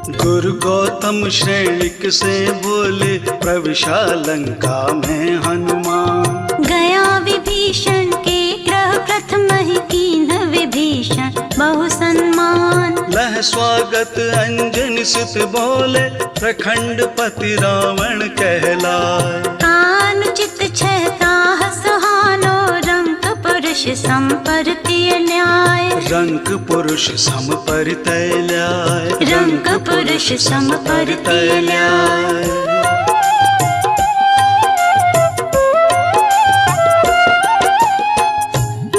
गुरु गौतम श्रेणिक से बोले प्रविशा लंका में हनुमान। गया विभीषण के ग्रह प्रथम ही कीन विभीषण बहु सम्मान। लह स्वागत अंजन सुत बोले प्रखंड पति रावण कहलाए। कानुचित छह साहस हानो रंक पुरुष संपरतिय न्याय। रंक पुरुष समपरितय न्याय। रंक पुरुष समपरितय न्याय।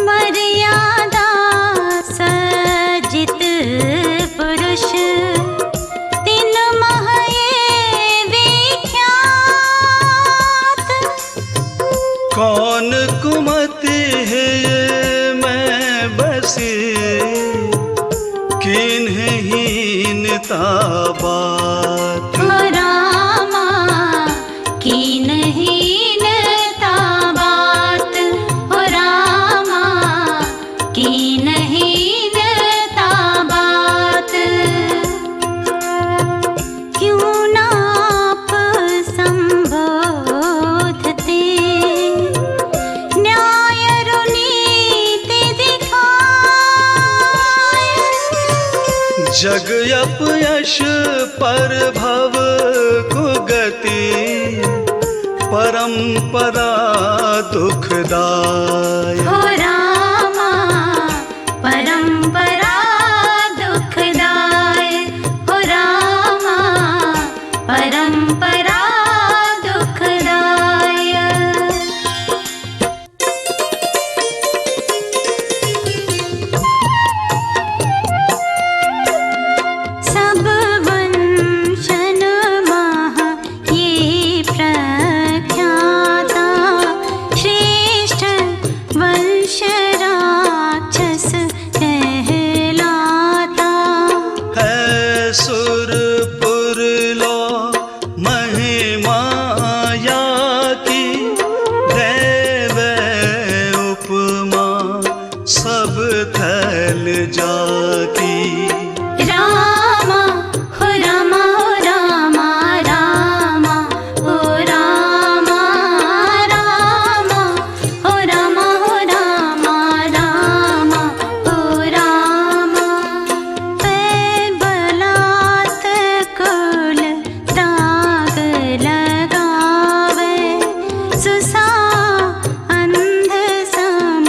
मर्यादा सजित पुरुष तीन मह ये विख्यात। कौन कुमति है ये मैं बसी किन्ह हीनता बात। हो रामा कीन हीनता बात। हो रामा कीन हीनता बात। क्यों नाप संबोधते न्याय रुनीति दिखाए। जग अपयश पर भव कुगति परंपरा दुखदाय। हो रामा परंपरा दुखदाय। हो रामा परंपरा दुखदाय। सब वंशन मह ये प्रख्याता। श्रेष्ठ वंश राक्षस कहलाता। है सुरपुर लो महिमाया की देव उपमा सब थल जाकी। रामा हो रामा हो रामा रामा हो रामा रामा हो रामा हो रामा रामा हो रामा। बलात् कुल दाग लगावे। सुसा अंध सम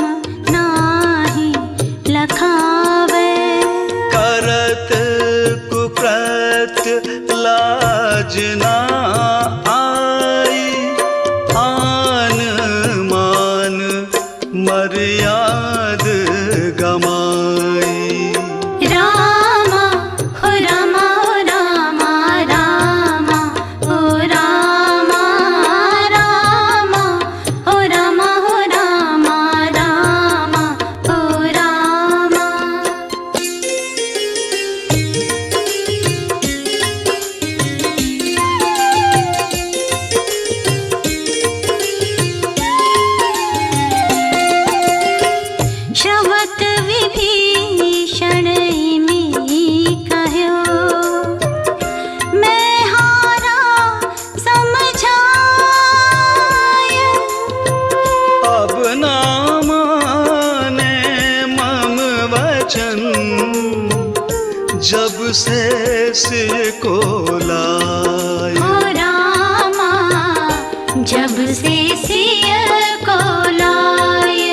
नाही लखावे। करत कुप्रत लाज ना आई। आन मान मर्याद गमाई। रामा हो रामा हो रामा रामा हो रामा रामा हो रामा हो रामा रामा हो रामा। श्रवत विभीषण इमी कह्यो। मैं हारा समझाय। अब ना माने मम वचन जब से सिर को लाए। हो रामा जब से सिय को लाय।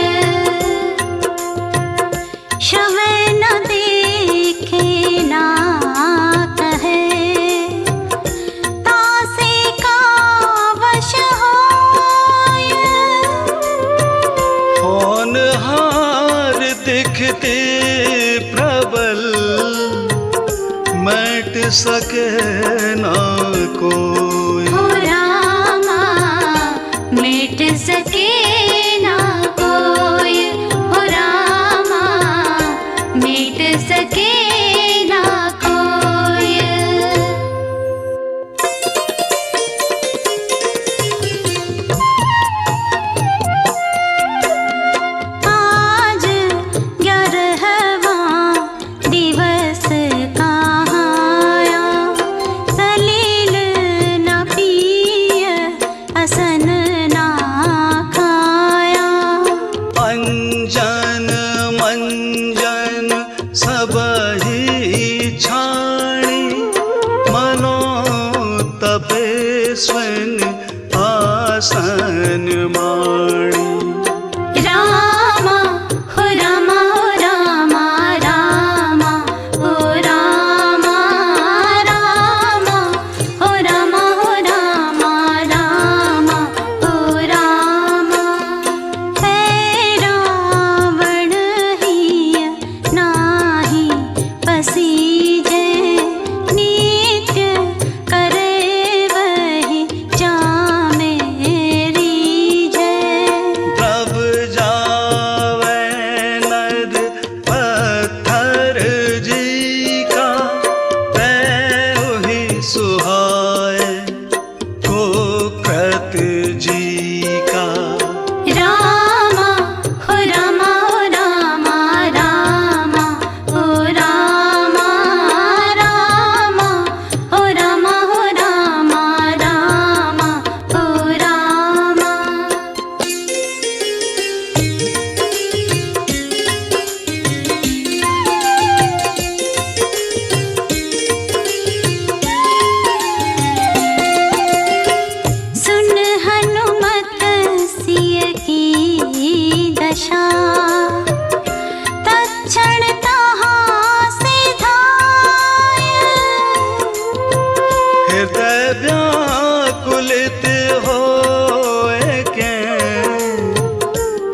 श्रवै न देखे ना कहे तासे का वश होय। होनहार दिखते प्रबल मैट सके ना कोई। हो रामा मिट सके ना कोई। हो रामा मिट सके ना कोई। आज 11वां दिवस कहाँ आया। मन माणी। रामा हो रामा हो रामा, रामा हो रामा, रामा हो रामा हो रामा, रामा हो रामा। है रावण हिय नाही पसीजे, नित्य करे वही जामे रीझे। तब जावे नर पत्थर जी का, वही सुहाए को कृत जी का। रामा हो रामा हो रामा, रामा हो रामा, रामा हो रामा हो रामा, रामा हो रामा। सुन हनुमत सिय की दशा, तत्क्षण तहाँ से धाय। हृदय व्याकुलित होए के,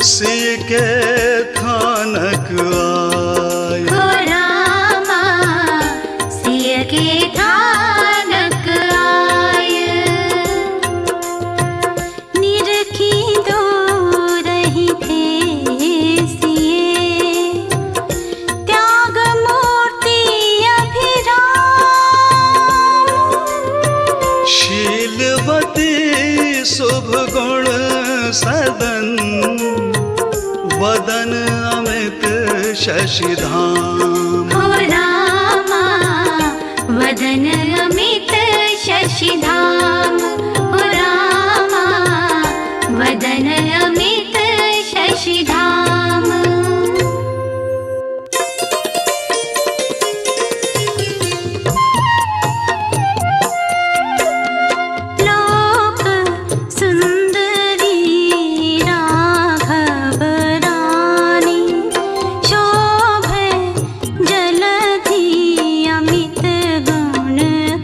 सिय के थानक आए। हो रामा सिय के थानक आय। निरखी दूरहि थे सिए, त्याग मूर्ति अभिराम। शीलवती शुभ गुण सदन, वदन अमित शशिधाम। हो रामा वदन अमित शशिधाम, हो रामा वदन अमित शशिधाम। लोक सुंदरी राघव रानी, शोभे जलधि अमित गुण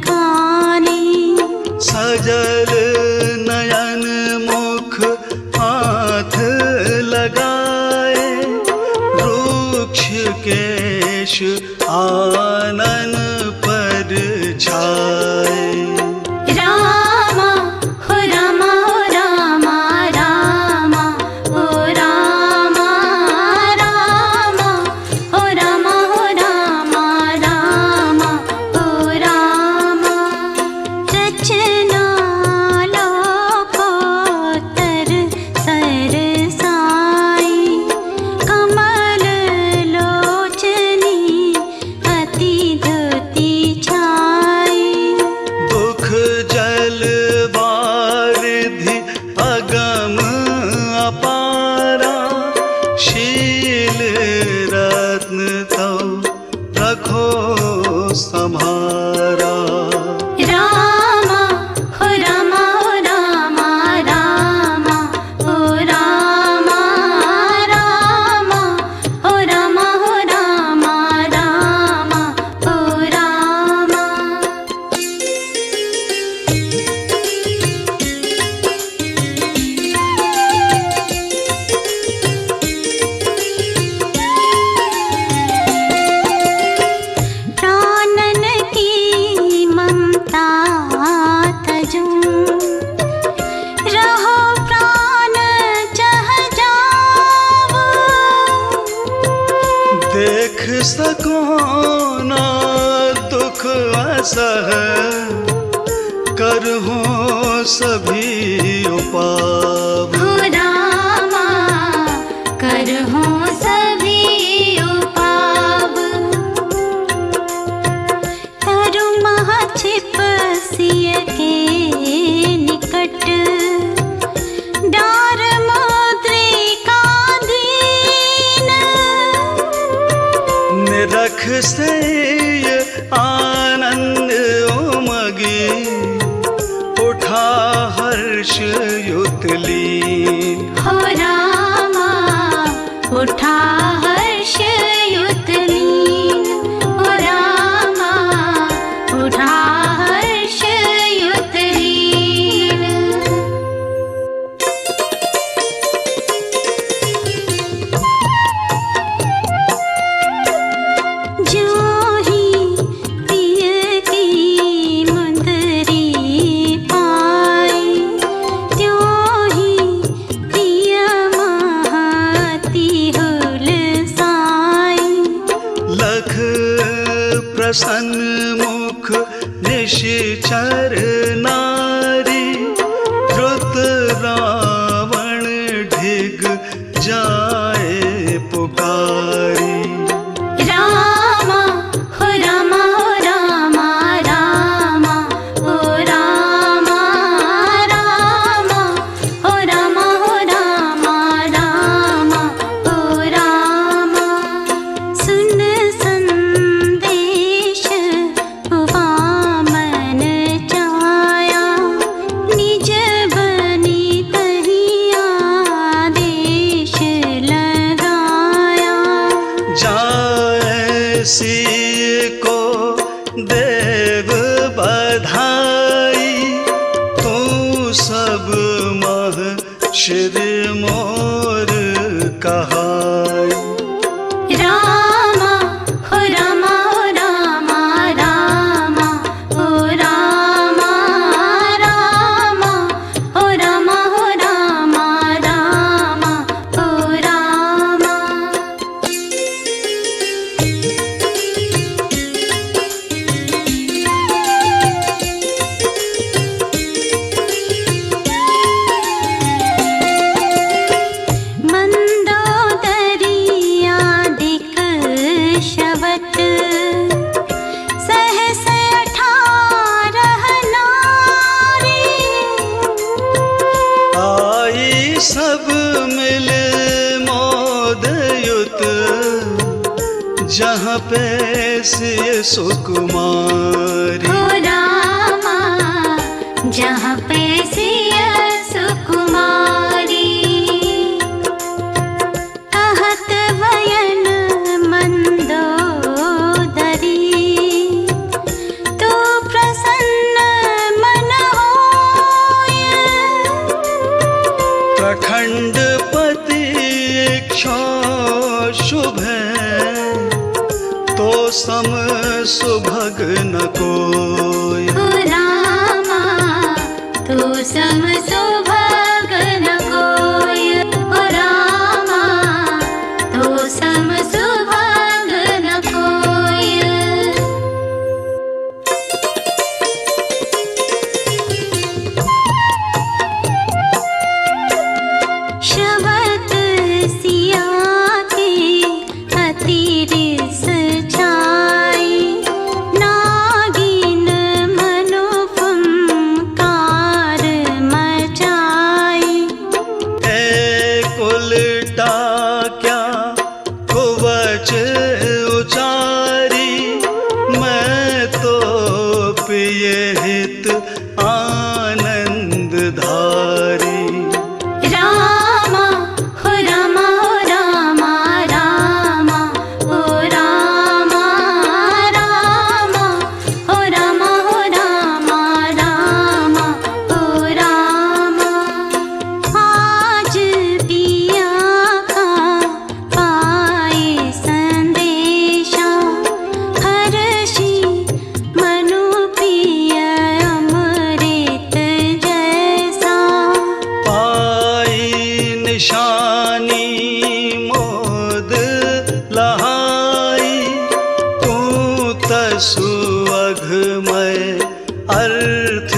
खानी। सजल नयन मुख हाथ लगाए, वृक्ष केश आनन पर छाए। रामा हो रामा हो रामा, रामा हो रामा, रामा हो रामा हो रामा, रामा हो रामा। रचना लोकोत्तर सरसाई, कमल लोचनी अति धुति छाई। दुख जल वारिधि अगम अपारा, शील रत्न तव रखो सम्हारा। रामा हो रामा हो रामा, रामा हो रामा, रामा हो रामा हो रामा, रामा हो रामा। प्राणन की ममता तजूं, रहो प्राण चह जाओ। देख सको ना दुख असह, करहूँ सभी उपाव। हो रामा करहूँ सभी उपाव। तरु मह छिप सिय के निकट, डार मुद्रिका दीन। निरख से आनंद उमगी, उठा हर हर्ष युतलीन। हो रामा उठा हर्ष युतलीन, हो रामा उठा हर्ष युतलीन। ज्यों ही प्रिय की मुंदरी पाई, त्यों ही प्रिय महती हुलसाई। लख प्रसन्न मुख निश्चर नारी, द्रुत रावण ढिग जाए पुकारी। रामा हो रामा हो रामा रामा हो रामा रामा हो रामा हो रामा रामा हो रामा। सुन संदेश वामन चाया, निज बनी तही आदेश लगाया। जाए सिय को देव बधाई, तू सब मह शिर मोर कहाई। रामा हो रामा हो रामा रामा हो रामा रामा हो रामा हो रामा रामा हो रामा। मंदोदरियादिक शवट, सहस 18 नारी। आई सब मिल मोदयुत, जहाँ पे सिय सुकुमारी। हो रामा जहाँ पे सिय सुकुमारी। कहत वयन मंदोदरी, तू प्रसन्न मन होय। प्रखंड पति इच्छा शुभ है, तो सम सुभग न कोय। हो रामा तू सम सुभग न कोय, हो रामा तू सम सुभग न कोय। शबत सिया के अति रिस छाई, नागिन मनु फुंकार मचाई। एक उल्टा क्या कुवच उचारी, मैं तो प्रिय हित आनंद धारी। रामा हो रामा हो रामा रामा हो रामा रामा हो रामा हो रामा रामा हो रामा। आज पिया का पाए संदेशा, हर्षि मनु प्रिय अमृत जैसा। पाई निशानी मोद लहाई, तू तसु अघमय अर्थ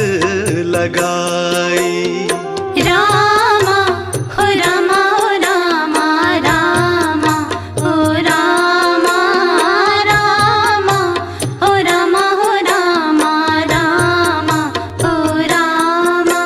लगाई। रामा हो रामा हो रामा रामा हो रामा रामा हो रामा हो रामा रामा हो रामा।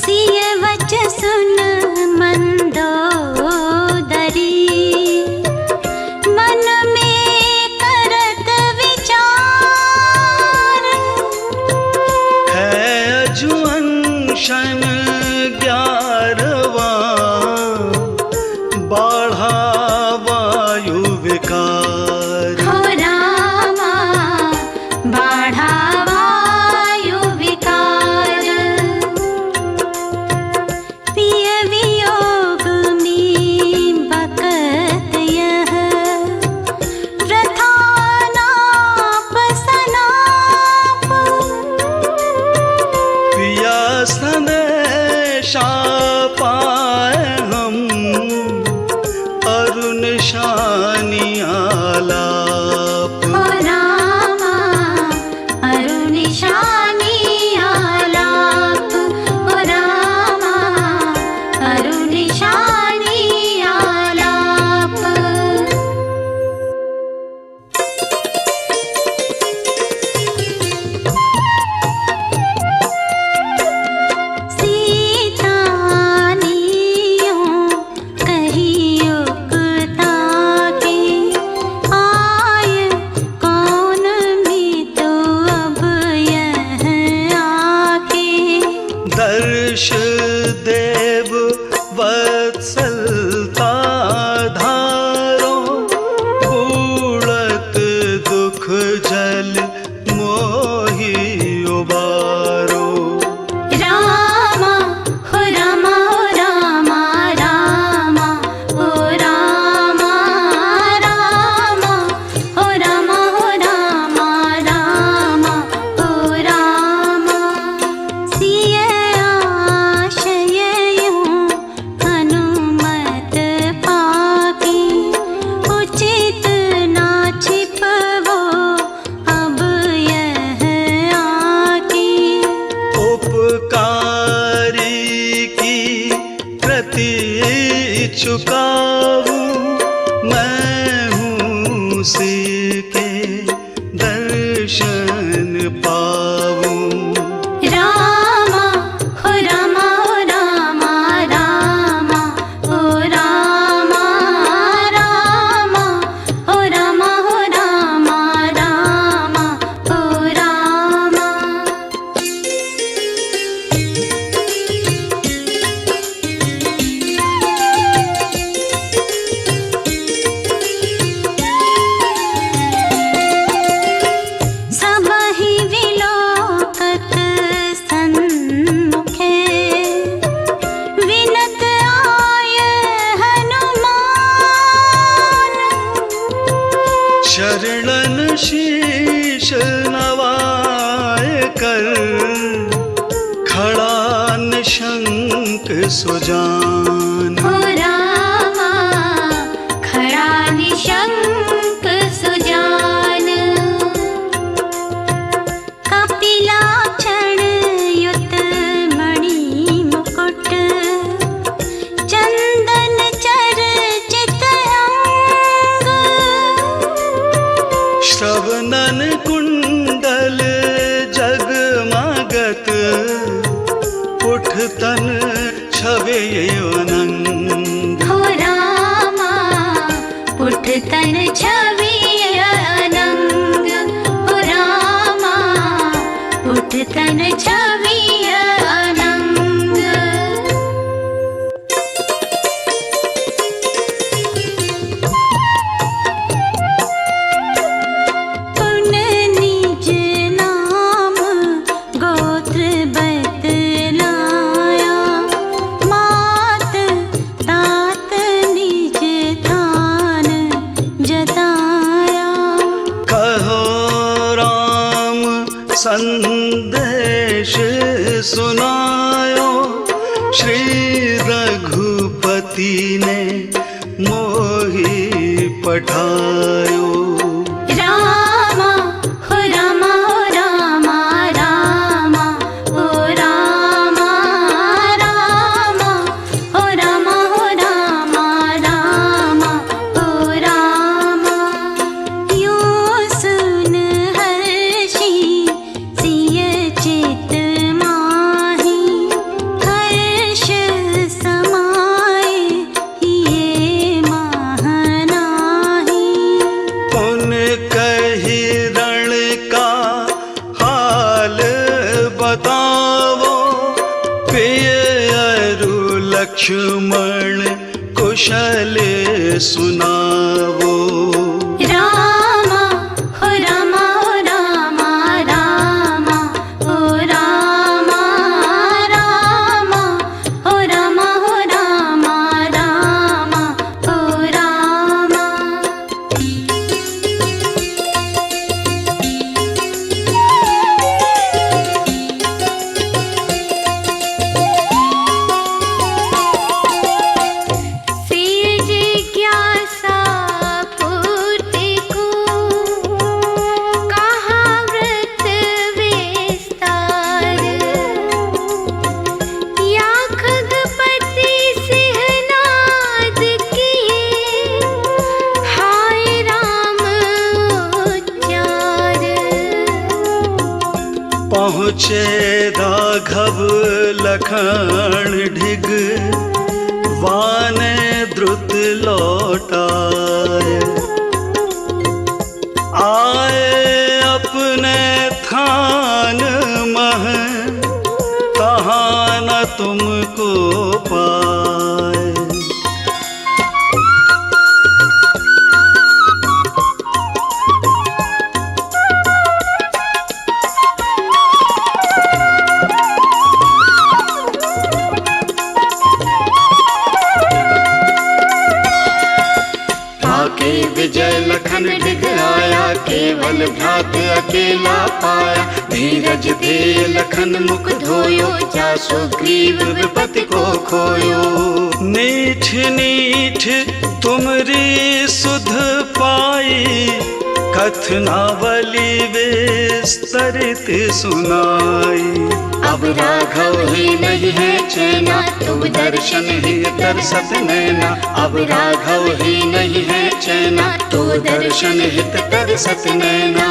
सिय वच सुन यजुवंशन 11वां बाढ़ा वायु विकार। हो रामा बाढ़ा वायु विकार। पिय वियोग में बकत यह वृथा नाप सनाप। पिया संदेशा पाए हम अरुण शानी आलाप। हो रामा अरुण शानी आलाप। हो रामा अरुण शानी आलाप। सीतानियों कहियो ताके आय कौन भी तो अब यह आके। दर्श देव वत्सलता धारो बूढ़त दुख जल मोहि उबारो। रामा हो रामा हो रामा रामा हो रामा रामा हो रामा हो रामा रामा हो रामा। सिय आशय यूं हनुमत पाके उचित ना छिपवो अब यह आके। उपकारी की प्रति चुकाऊं मैं हूँ सीके दर्शन पाऊं। रामा हो रामा हो रामा रामा हो रामा रामा हो रामा हो रामा रामा हो रामा। सबहि विलोकत सन्मुखे विनत आय हनुमान। शरणन शीश नवाय कर खड़ा निशंक सुजान। हो रामा खड़ा निशंक सुजान। कपिलाक्षण युत मणि मुकुट चंदन चर्चित अंग। श्रवणन कुंडल जगमगत उठतन छवे अनंग। हो रामा उठतन छवि अनंग। हो रामा उठतन छवि अनंग। पुन निज नाम गोत्र बतलाया। मात तात निज थान जताया। कहो राम संदेश सुनायो श्री रघुपति ने मोहि पठायो। रामा हो रामा हो रामा रामा हो रामा रामा हो रामा हो रामा रामा हो रामा। यूं सुन हर्षि सिय चित माहि हर्ष समाए ये महानाहि। पुन प्रिय अरु लक्ष्मण कुशल सुनावो। रामा हो रामा हो रामा रामा हो रामा रामा हो रामा हो रामा रामा हो रामा। सिय जिज्ञासा पूर्ति को कहा व्रत विस्तार। या खगपति सिंहनाद किए हाय राम उच्चार। पहुँचे राघव लखन ढिग वान द्रुत लौटाए। आए अपने थान मह तहाँ न तुमको पाए। आके विजय लखन ढिग आया, केवल भ्रात अकेला पाया। धीरज थे लखन मुख धोयो, जा सुग्रीव विपति को खोयो। नीठ नीठ तुमरी सुध पाई, कथनावली विस्तरित सुनाई। अब राघव ही नहीं है चैना, तुम दर्शन ही तरसत नैना। अब राघव ही नहीं है चैना, तू दर्शन हित तरसत नैना।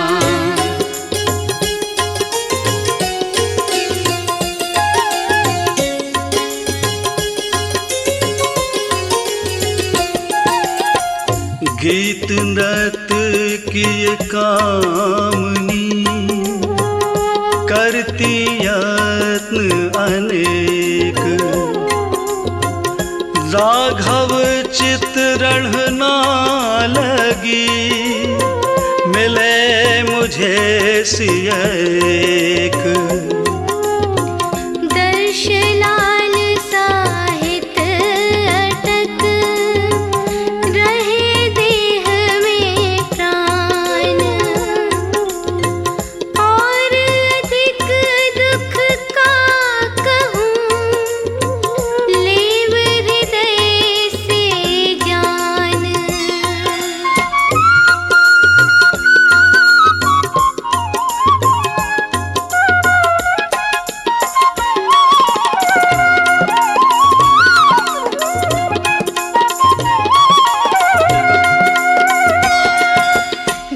गीत नृत्य किए कामनी, करती यत्न अनेक। राघव चित्रण ना लगी, मिले मुझे सिय एक। दर्श लाल साहित अटक रहे देह में प्राण। और अधिक दुख का कहूँ, लेव हृदय से जान।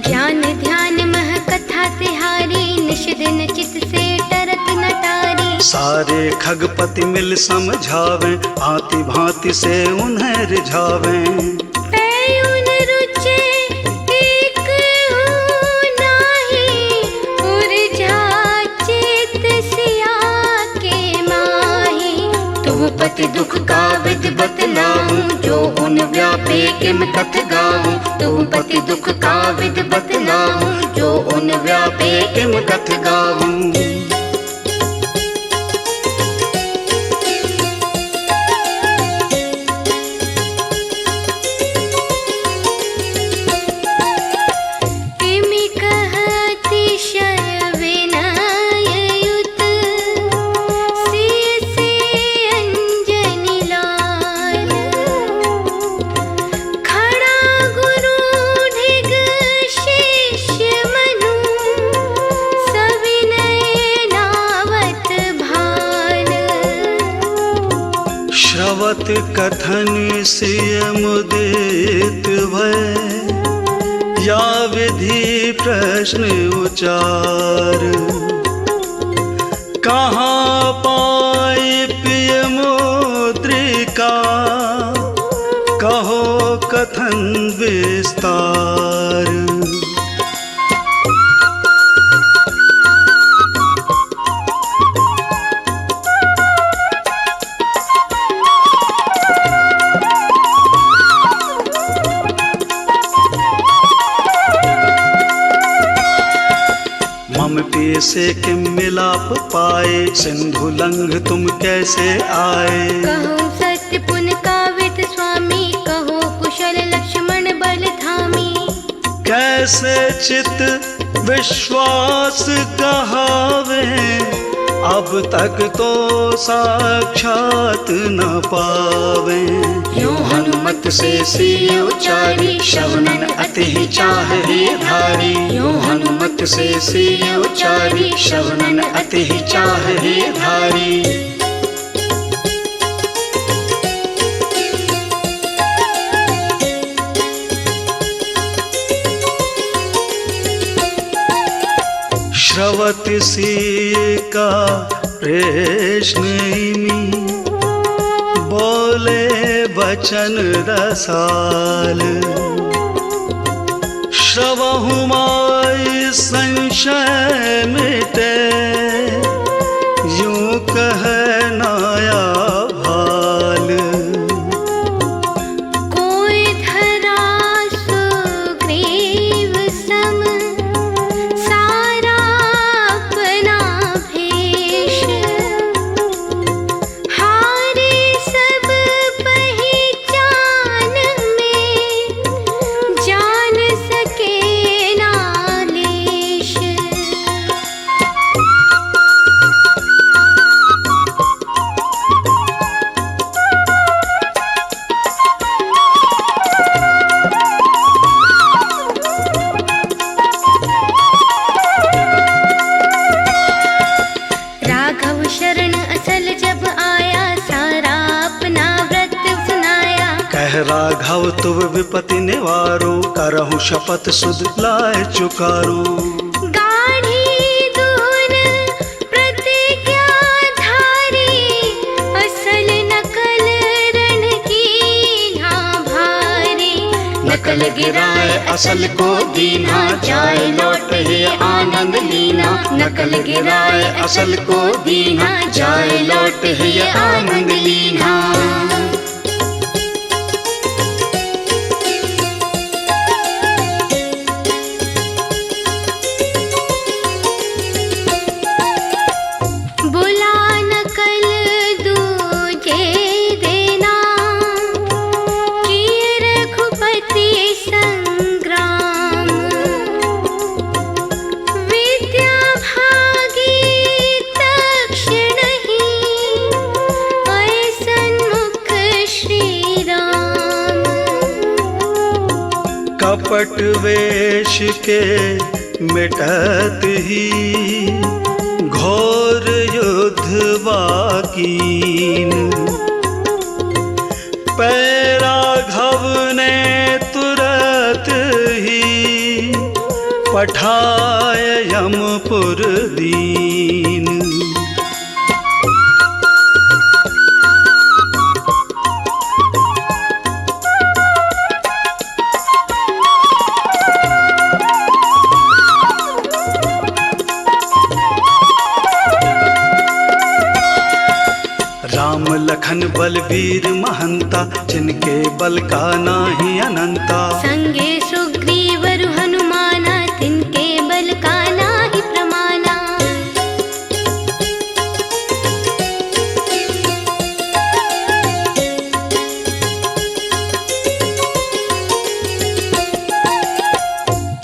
ज्ञान ध्यान मह कथा तिहारी, निश दिन चित से टरत नटारी। सारे खगपति मिल समझावें, भांति भांति से उन्हें रिझावें। पैउन रुचे एक हूँ नाही, उर्जा चित सिया के माही। तुम पति दुख का विधि बतलाऊं, जो उन व्यापे किम कथ गाऊं। तुम पति दुख का विधि बतलाऊं, जो उन व्यापे किम कथ गाऊं। इमि कहतिशय विनययुत, सिय से अंजनी लाल। खड़ा गुरु ढिग शिष्य मनु, सविनय नावत भाल। श्रवत कथन सिय मुदित भय, या विधि प्रश्न उचार। कहाँ पाई प्रिय मुद्रिका, कहो कथन विस्तार। पाए, सिंधु लंघ तुम कैसे आए। कहो सत्य पुन काविद स्वामी, कहो कुशल लक्ष्मण बल धामी। कैसे चित विश्वास कहावे, अब तक तो साक्षात न पावे। यो हनुमत से सिय उचारी, शवनन अति ही चाहे धारी। यो हनुमत से सिय उचारी, शवनन अति ही चाहे धारी। श्रवति सिय का प्रश्न इमी, बोले वचन रसाल। श्रवहु माय संशय मिटे, यूं कह नाया भाल। कोई धरा सुग्रीव सम, सारा अपना भेष। हारे सब पहचान में, जान सके ना लेश। राघव शरण असल जब आया, सारा अपना व्रत सुनाया। कह राघव तुम विपति निवारो, करहु शपथ सुध लाए चुकारो। गाढ़ी दून प्रतिज्ञा धारी, असल नकल रण की ना भारी। नकल गिराए असल को दीना, जाए लौट ही आनंद लीना। नकल गिराए असल को दीना, जाए लौट ही आनंद लीना। बुला नकल दूजे देना, किए रघुपति संग्राम। विद्या भागी तक्षण ही, ऐसन मुख श्री राम। कपट वेश के मिटत ही, घोर युद्ध बाकीन। राघव ने तुरत ही, पठाय यमपुर दीन। राम लखन बलवीर महंता, जिनके बल का नाही अनंता। संगे सुग्रीव हनुमाना, तिनके बल का नाही प्रमाना।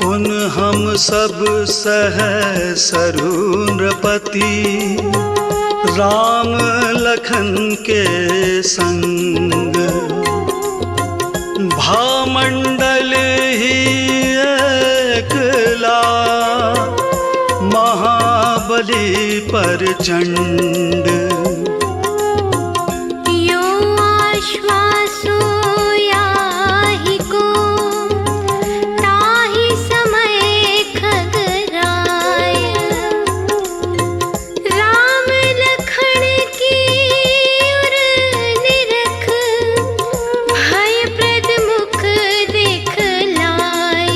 पुन हम सब सह सरु नृपति, राम लखन के संग। भामंडल ही एकला, महाबली प्रचंड। यो आश्वासो याहि को, ताहि समय खगराय। राम लखन की उर निरख, भय प्रद मुख दिखलाय।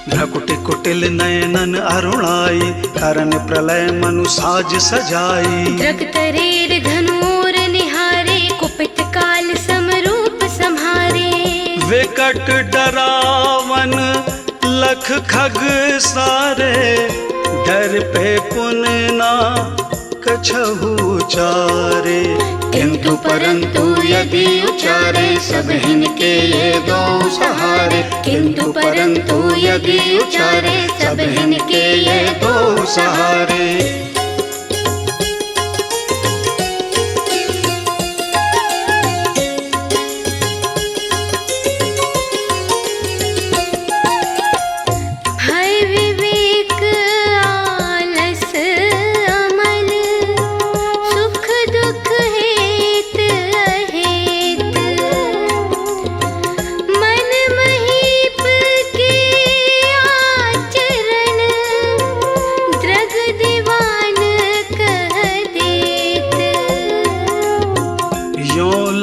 भ्रकुटि कुटिल नयनन अरुणाई, करन प्रलय मनु साज सजाई। दृग तरेर धनुर निहारे, कुपित काल समरूप सम्हारे। विकट डरावन लख खग सारे, डर पे पुन ना कछहु चारे। किंतु परंतु यदि उचारे, सब हिनके ये दो सहारे। किंतु परंतु यदि उचारे, सब हिनके ये दो सहारे।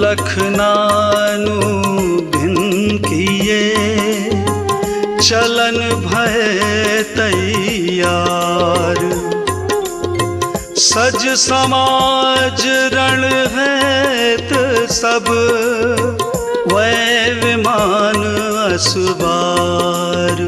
लखनानु भिन किए, चलन भय तैयार। सज समाज रण हैत सब, वै विमान असुबार।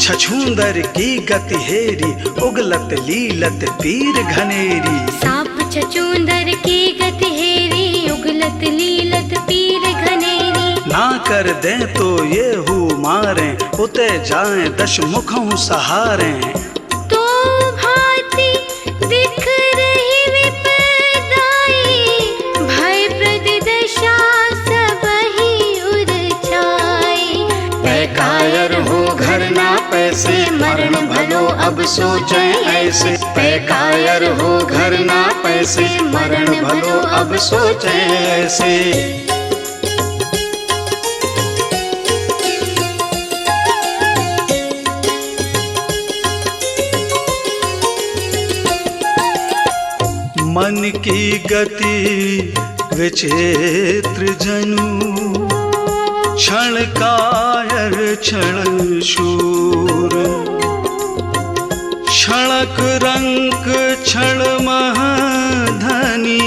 छछूंदर की गति हेरी, उगलत लीलत पीर घनेरी। सांप छछूंदर की गति हेरी, उगलत लीलत पीर घनेरी। ना कर दे तो ये हु मारे, उते जाए दश मुखों सहारे। तो भांति दिख रही विपदाई, भय प्रद दशा सबहि उरछाई। कायर हो घर ना पैसे, मरण भलो अब सोचे ऐसे। कायर हो घर ना पैसे, मरण भलो अब सोचे ऐसे। मन की गति विचित्र जनु, क्षण कायर क्षण शूर। क्षणक रंक क्षण महधनी,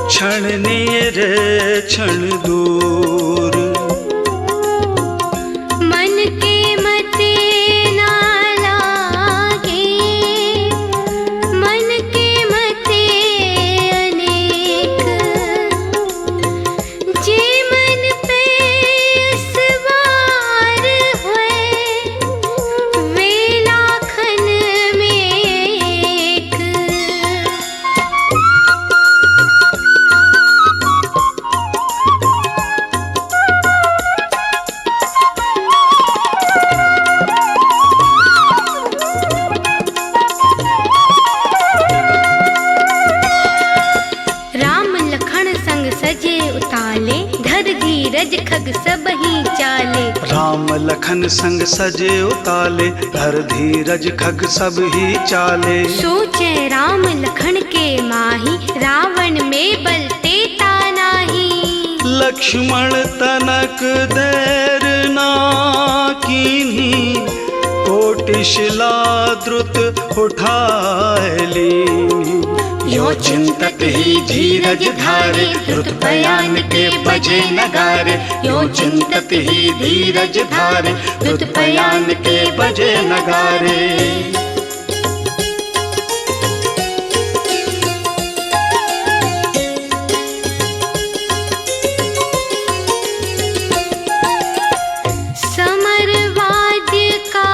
क्षण नेर क्षण दूर। मन के मते ना लागे, मन के मते अनेक। जे मन पे सवार होए, वे लाखन में एक। राम लखन संग सजे उताले, धर धीरज खग सब ही चाले। राम लखन संग सजे उताले, धर धीरज खग सब ही चाले। सोचे राम लखन के माही, रावण में बल तेता नाही। लक्ष्मण तनक देर ना कीन्ही, कोटि शिला द्रुत उठाए लीन्ही। यो चिंतत ही धीरज धारे, द्रुत बयान के बजे नगारे। यो चिंतत ही धीरज धारे, द्रुत बयान के बजे नगारे। समरवाद्य का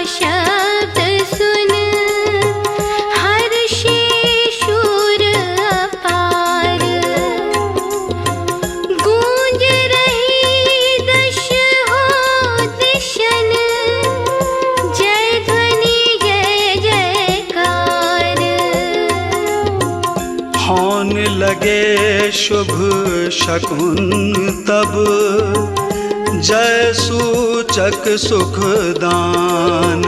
शब्द सुन, हर्षे शूर अपार। गूंज रही दश हो दिशन, जय ध्वनि जय जयकार। होने लगे शुभ शकुन तब, जय सूचक सुखदान।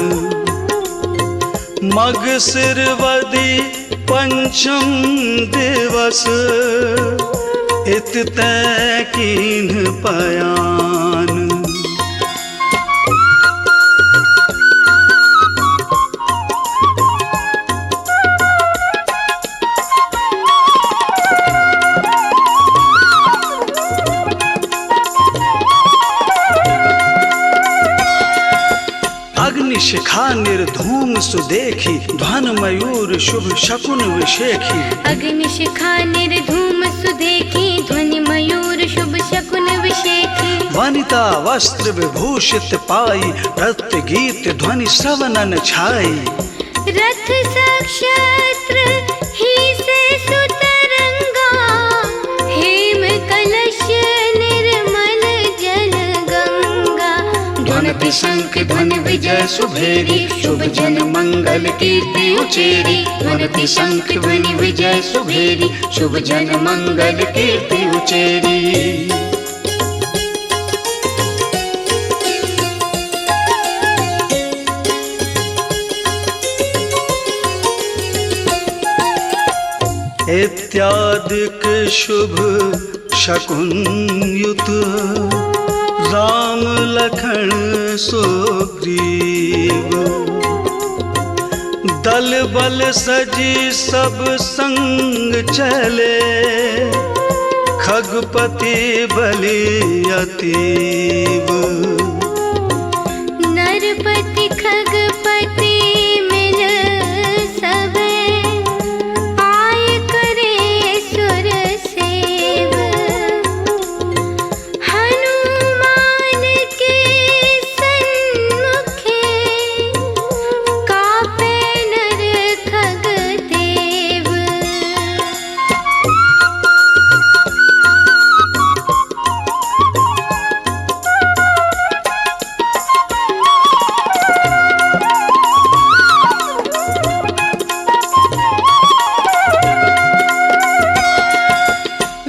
मग सिरवदी पंचम दिवस इत तय कीन्ह पयान। शिखा निर्धूम सुदेखी ध्वन मयूर शुभ शकुन विशेखी। अग्नि शिखा निर्धूम सुदेखी ध्वनि मयूर शुभ शकुन विशेखी। वनिता वस्त्र विभूषित पाई रत गीत ध्वनि श्रवणन छाई। रथ सक्षत्र ही से सुतरंगा हेम कलश निर्मल जल गंगा। ध्वनति शंख ध्वनि विजय सुभेरी शुभ जन मंगल कीर्ति उचेरी। ध्वनति शंख ध्वनि विजय सुभेरी शुभ जन मंगल कीर्ति उचेरी। इत्यादिक शुभ शकुन युत राम लखन सुग्रीव। दल बल सजी सब संग चले खगपति बलि अतीव। नरपति खगपति मिल सबे आय करे सुर सेव। हनुमान के सन्मुखे कापे नर खगदेव।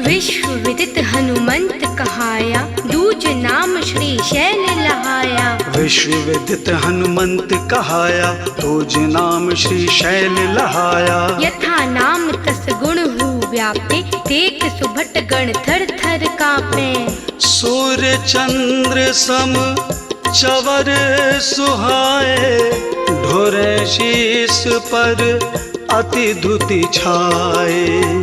विश्व विदित हनुमंत कहाया दूज नाम श्री शैल लहाया। विश्व विदित हनुमंत कहाया दूज नाम श्री शैल लहाया। यथा नाम तस गुण हु व्यापे देख सुभट गण थर थर कांपे। सूर्य चंद्र सम चवर सुहाए ढोरे शीस पर अति धुति छाए।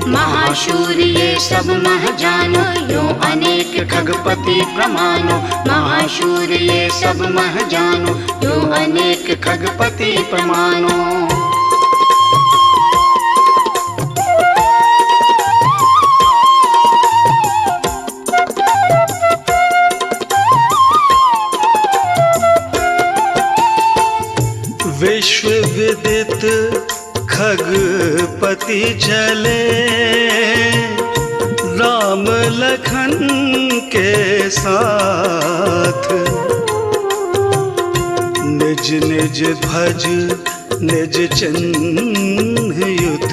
महाशूर ये सब मह जानो यो अनेक खगपति प्रमानो। महाशूर ये सब मह जानो यो अनेक खगपति प्रमानो। विश्व विदित खगपति चले राम लखन के साथ। निज निज ध्वज निज चिन्ह युत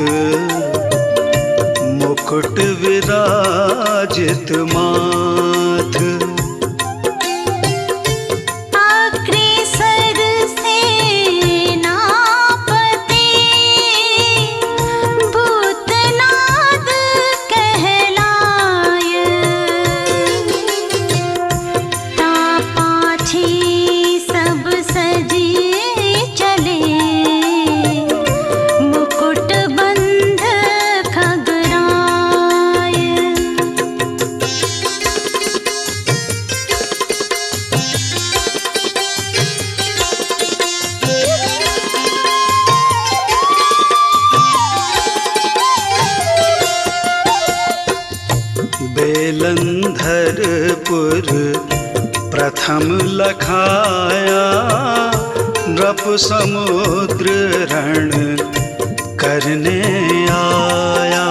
मुकुट विराजित माथ। बेलंधरपुर प्रथम लखाया नृप समुद्र रण करने आया।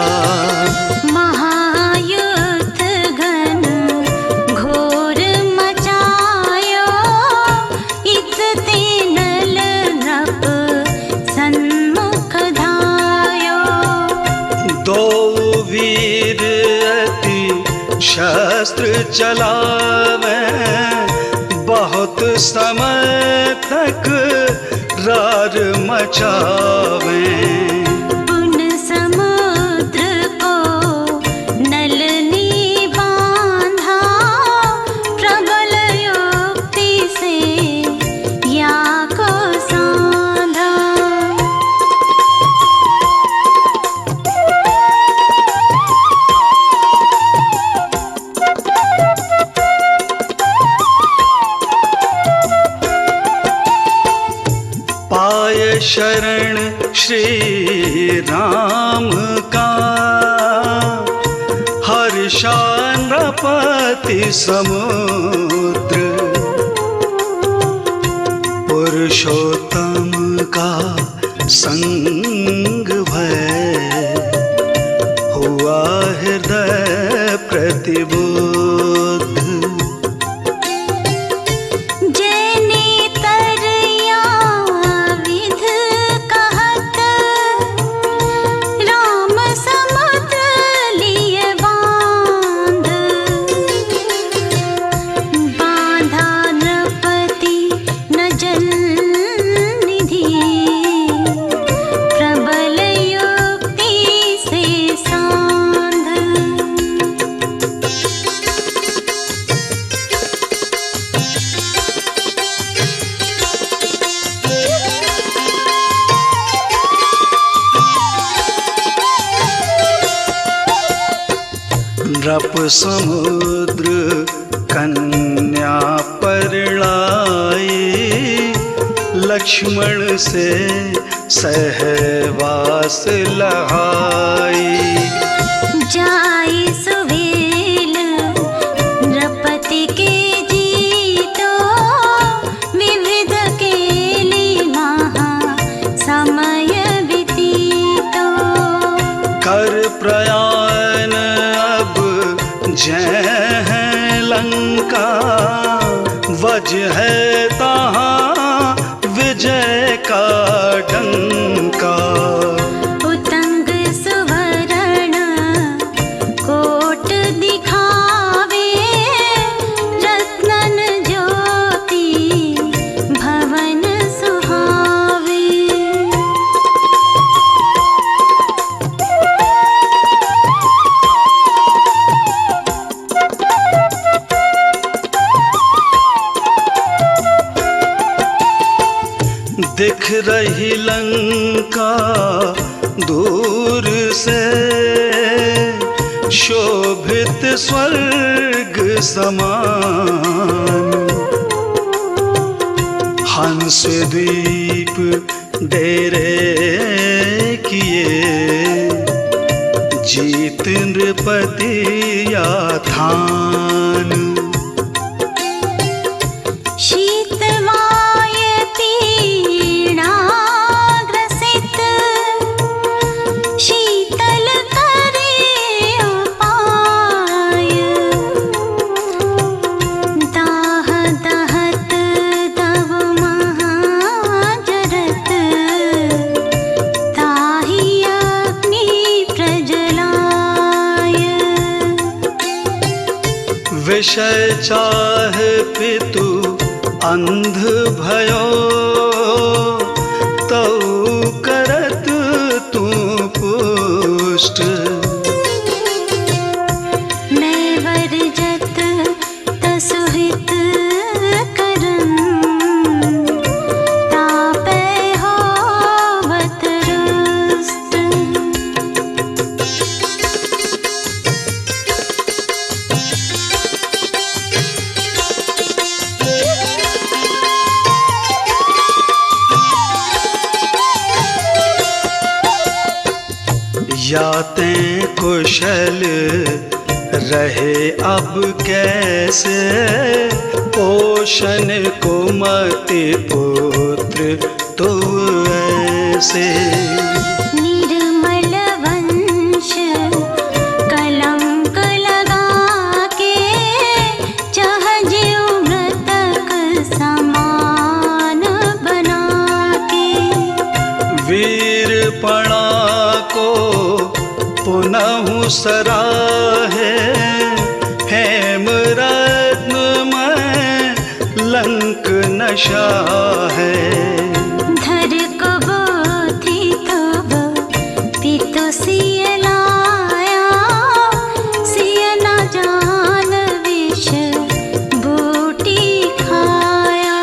महायुद्ध घन घोर मचायो इत तेनल नृप सन्मुख धायो। दो वीर शस्त्र चलावे समय तक रार मचावें। उन समुद्र को नलनी बांधा, प्रबल युक्ति से या को साधा। पाए शरण श्री राम का, हर्षा नृपति समुद्र। पुरुषोत्तम का संग भय, हुआ हृदय प्रतिबुद्ध। नृप समुद्र कन्या परिणाई, लक्ष्मण से सहवास लहाई। जाई सुवेल नृपति के जीतो, विविध केली महा समय बीतीतो। कर प्रयाण अब जय है लंका, वज है तहाँ विजय का डंका। उतंग सुवर्ण कोट दिखावे, रत्नन ज्योति भवन सुहावे। दिख रही लंका दूर से, शोभित स्वर्ग समान। हंस द्वीप डेरे किए, जीत नृपति या थान। विषय चाह पितु अंध भयो, तऊ करत तू पुष्ट। मैं वर्जत तसुहित करन, तापै होवत रुष्ट। याते कुशल रहे अब कैसे, पोषण को मति पुत्र तो ऐसे। निर्मल वंश कलंक लगा के, चाह जीव मृतक समान बना के। वीरपणा को पुनः सराहे, हेम रत्न में लंक नशा है। धर को बोथी तो वो पीतो सिय लाया, सिय न जान विष बूटी खाया।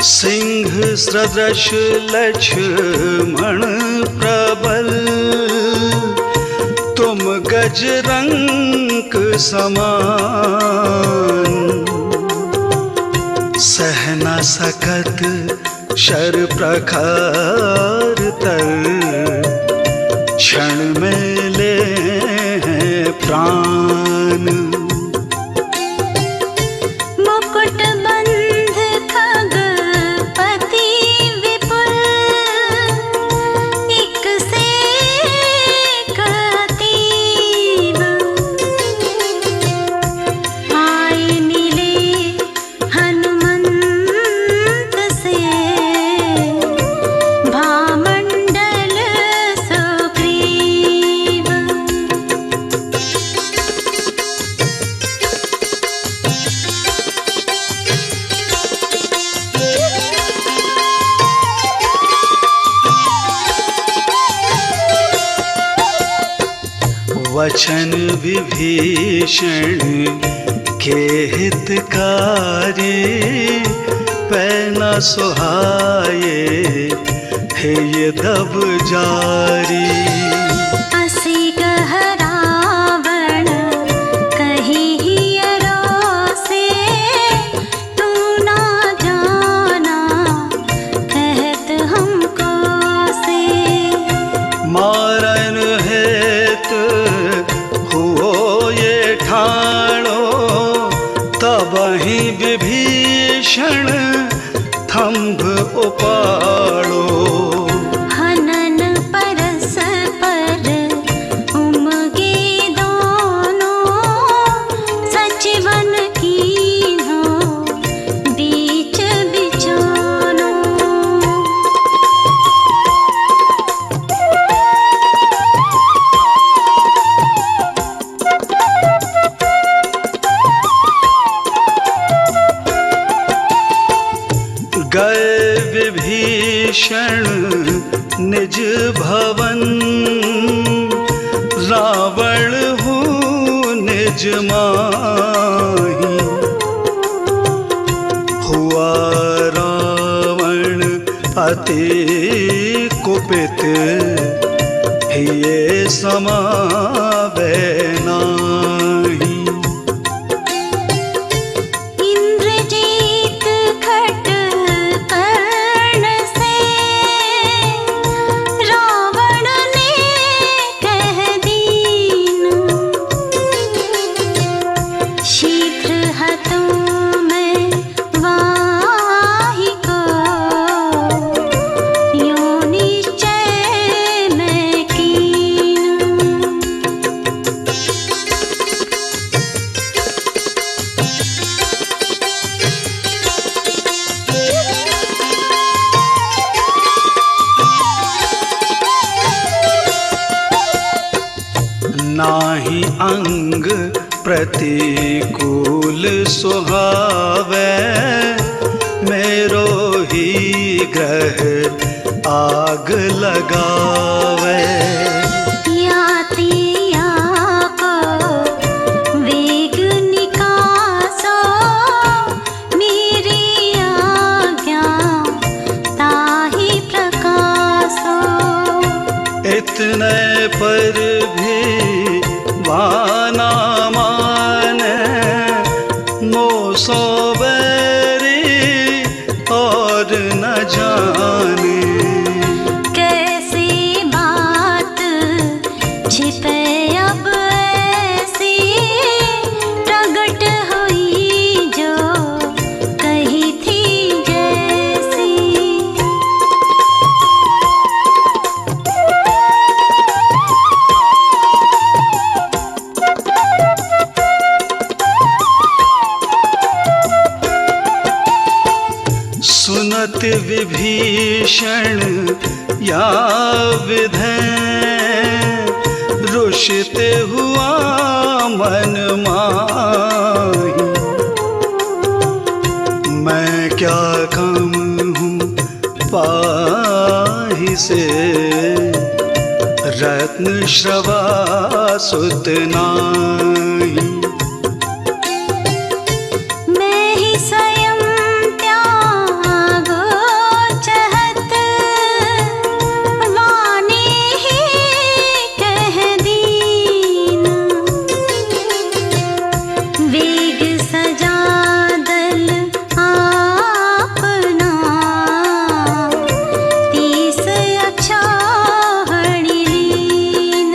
सिंह सदृश लक्ष्मण प्रबल, तुम गजरंक समान। सह न सकत शर प्रखर तर, क्षण में ले हैं प्राण। मुकुट बंध खगपति विपुल, एक से कतीब। आए मिले हनुमंत से, भामंडल सुग्रीव। वचन विभीषण के हितकारी, पै न सुहाए हे ये दब जारी। असी कह रावण कही हियरो से, तू ना जाना कहत हमको से। मारन हेत हुओ ये ठाणो, तबहि विभीषण थंभ उपाड़ो। हनन परस्पर उमगे दोनों, सचिवन कीन्हो बीच बिचौनो। गए विभीषण निज भवन, रावण हूँ निज माही। हुआ रावण अति कुपित, ये समावे नाही। इंद्रजीत खट कर्ण से, रावण ने कह दीन। शीघ्र हतों मैं वाहि को, यो निश्चय मैं कीन। नाही अंग प्रतिकूल सुहावे, मेरो ही ग्रह आग लगावे। याति याको वेग निकासो, मेरी आज्ञा ताहि प्रकाशो। इतने पर भी वाना माने, मोसो बैरी और न जाने। कैसी बात छिपे अब ऐसी, प्रगट हुई जो कही थी जैसी। सुनत विभीषण या विधेय, रुषते हुआ मन माही। मैं क्या काम हूँ पाही से, रत्न श्रवा सुत नाही। मैं ही स्वयं त्यागो चहत, वाणी ही कह दीन। वेग सजा दल आपना, 30 अक्षौहिणी लीन।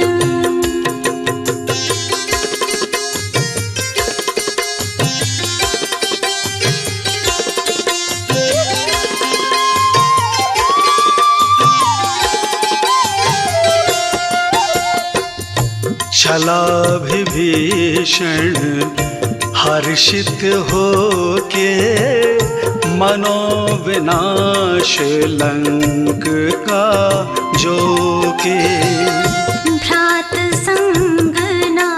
छला विभीषण हर्षित होके, मनोविनाश लंक का जोके। भ्रात संगना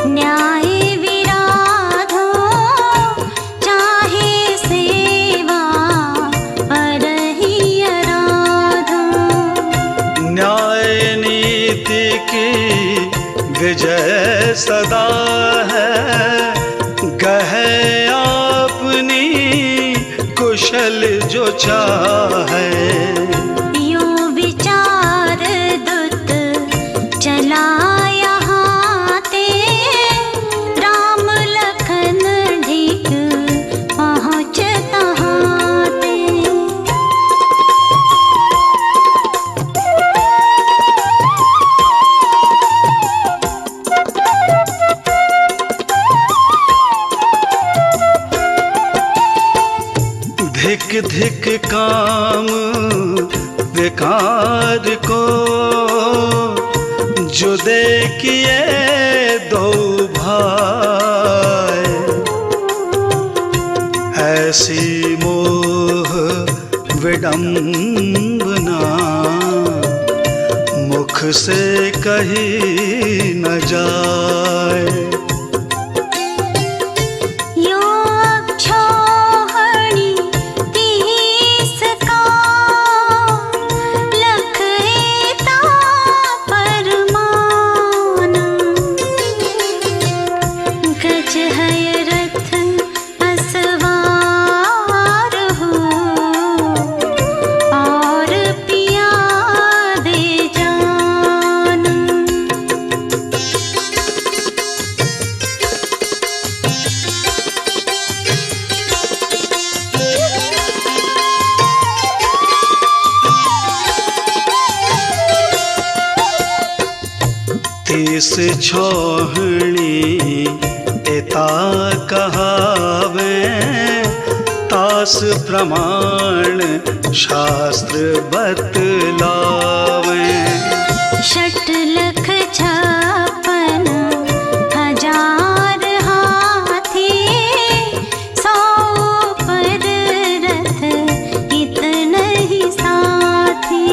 न्याय विराधो, चाहे सेवा परहि आराधो। न्याय नीति की विजय सदा है, गहे अपनी कुशल जो चाहे। यो विचार दुत चला यहाँ ते, राम लखन ढीक पहुँच तहाँ ते। धिक धिक काम विकार को, जो देखिए दो भाई। ऐसी मोह विडंबना, मुख से कही न जाए। यो अक्षौहिणी 30 का, लख एता परमान। गज है रथ असवार हो, और पिया दे जान। तीस छौहिणी एता कहावे, तास प्रमाण शास्त्र बतलावे। 6,56,000 हाथी, 100 पर रथ इतने ही साथी।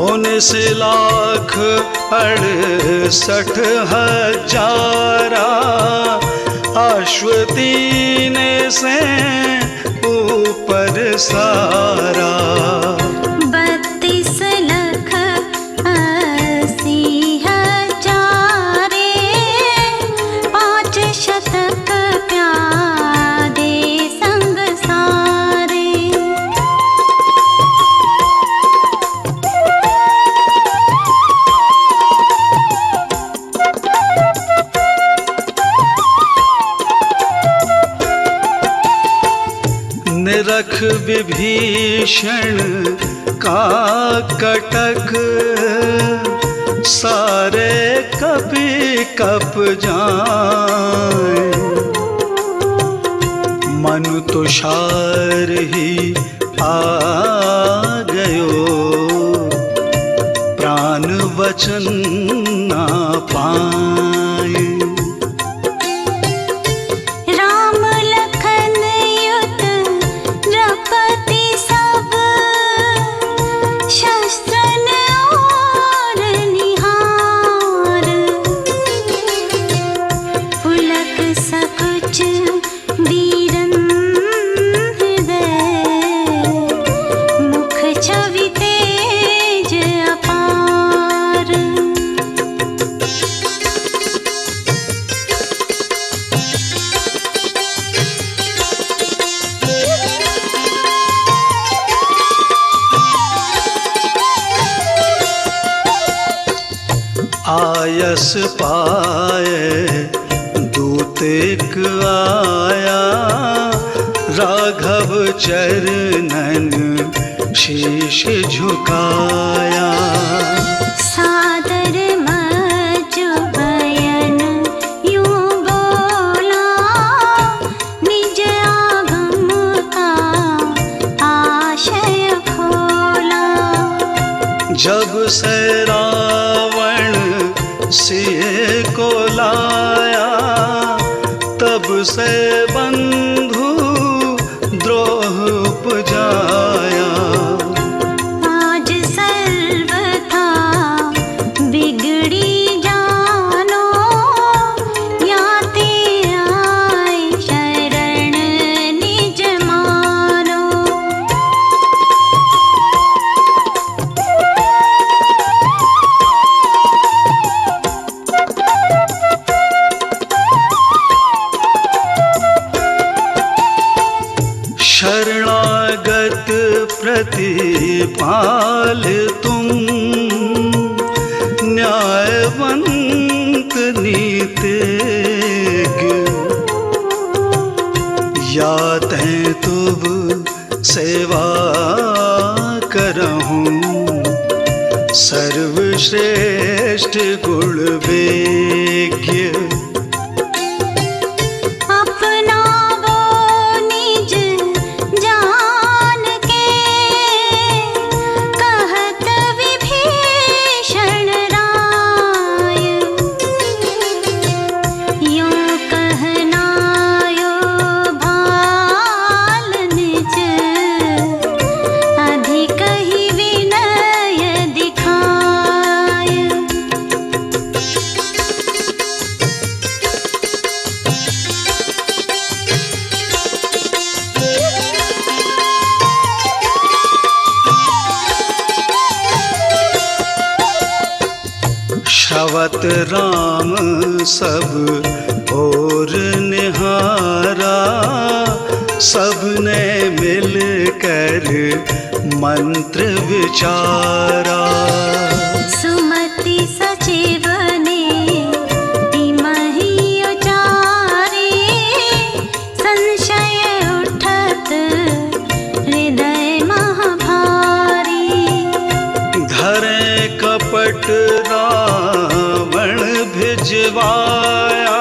19,68,000 अश्वतीन से ऊपर सारा। 32,80,000 5 शतक प्यादे संग सारे। निरख विभीषण का कटक, सारे कपि कप जाए। मनु तुषार ही आ गयो, प्राण वचन ना पाए। राम लखन युत द्रौपदी आयस पाए दूत एक आया, राघव चरणन शीश झुकाया। सादर मज बयन यूं बोला, निज आगम का आशय खोला। जब से रावण सिए को लाया, तब से बंधु द्रोह उपजाया। आज सर्वथा बिगड़ी जानो, या तेरा शरण निज मानो। शरणागत प्रतिपाल तुम, न्यायवंत नीतिज्ञ। या तैं तुब सेवा करहूँ, सर्वश्रेष्ठ गुण वेज्ञ। श्रवत राम सब और निहारा, सबने मिलकर मंत्र विचारा। सुमति सचिव ने तिमहि उचारे, संशय उठत हृदय महाभारी। धरे कपट रावण भिजवाया,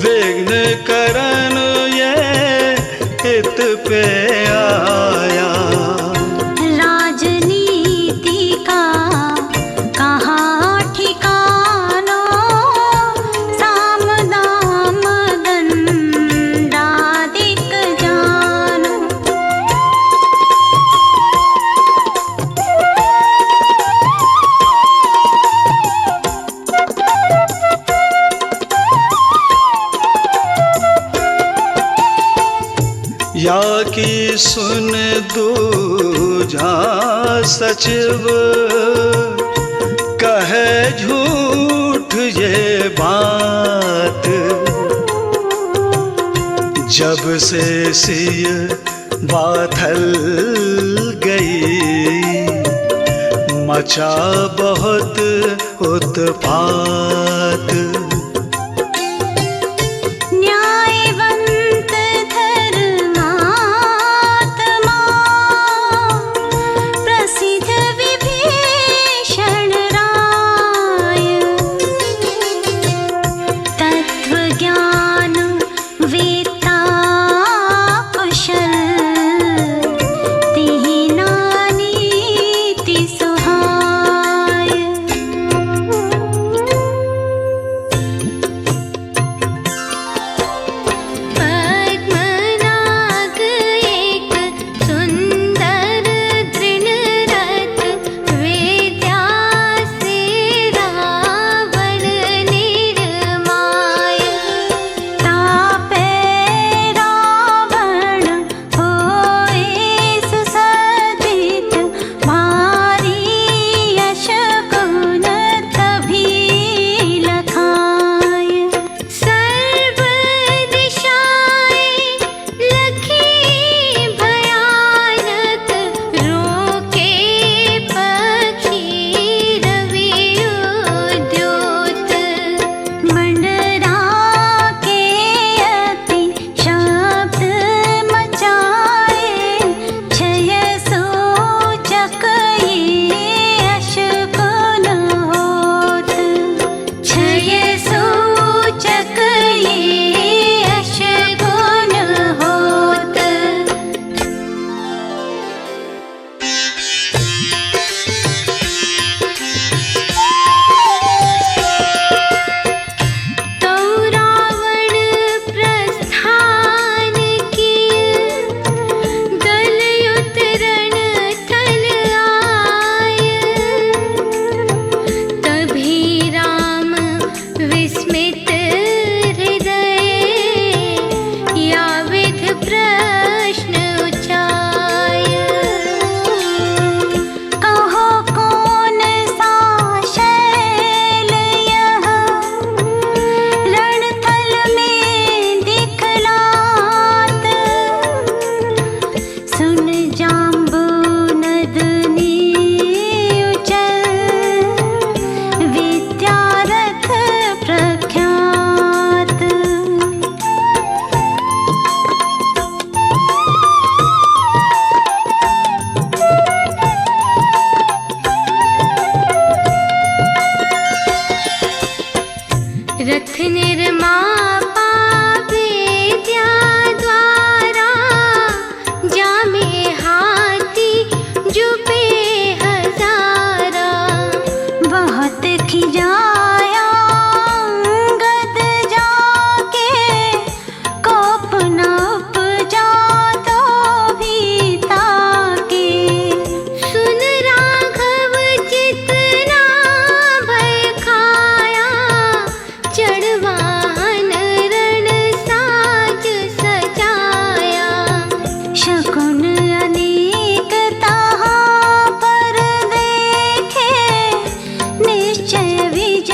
विघ्न करन ये हित पे आया। राजनीति का कहाँ ठिकानो, साम दाम दंडाधिक जानो। या की सुन दूजा सचिव, कहे झूठ ये बात। जब से सिय बाथल गई, मचा बहुत उत्पात। न्यायवंत धर्मात्मा, प्रसिद्ध विभीषण राय। तत्वज्ञान वेत्ता कुशल, तिहि नानीति सुहाय। जाया अंगद जाके कोप न उपजा तो भी ताके। सुन राघव जितना भय खाया, चढ़वान रण साज सजाया। शकुन अनेक तहाँ पर देखे, निश्चय विजय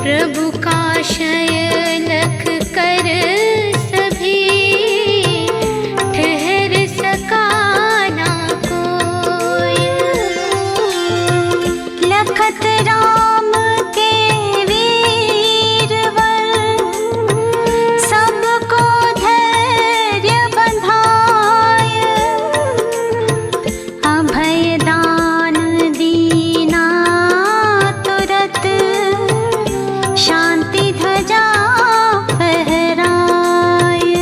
प्रभु का शयनख कर सभी ठहर सका ना कोई। लखत राम के वीरवर सबको धैर्य बंधाय। अभय दान दीना तुरत शांति ध्वजा फहराय।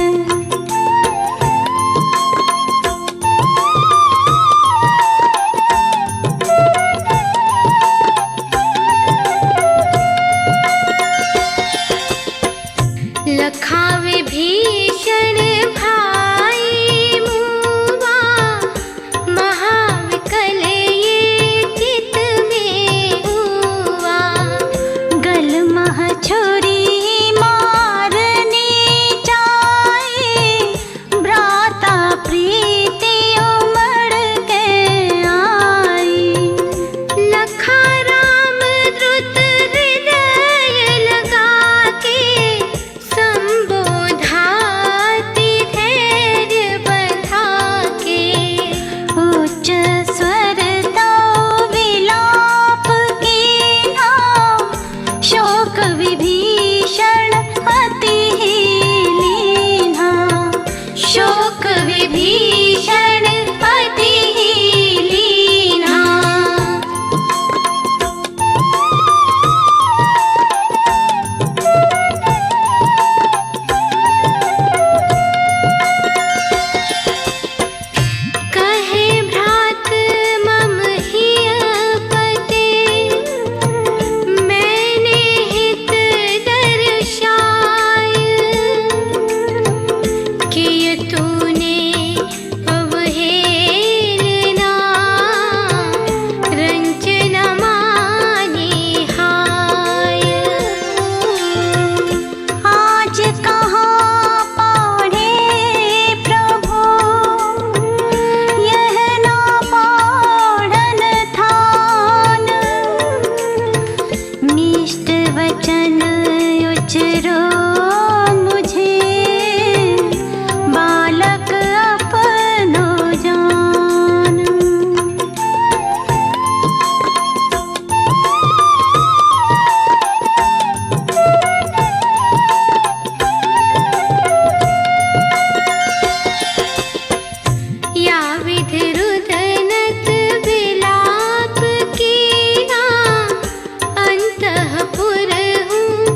लखा विभीषण भाई मुआ, महाविकल ये चित में हुआ। गल मह छुरी मारनी जाए, भ्राता प्रीति उमड़ के आई। लखा राम द्रुत हृदय लगा के, संबोधाति धैर्य बंधा के। उच्च स्वर तो विलाप कीना, शोक विभीषण अति लीना। शोक विभीषण अति लीना। कहे भ्रात मम हिय पते, मैंने हित दर्शाय। किय तूने अवहेलना, रंच न माने हाय। आज कहाँ पढ़े प्रभु, यह ना पढ़न थान। मिष्ट वचन उचरो मुझे, बालक अपनो जान। या विधि रुदनत विलाप कीना, अंतःपुर हूँ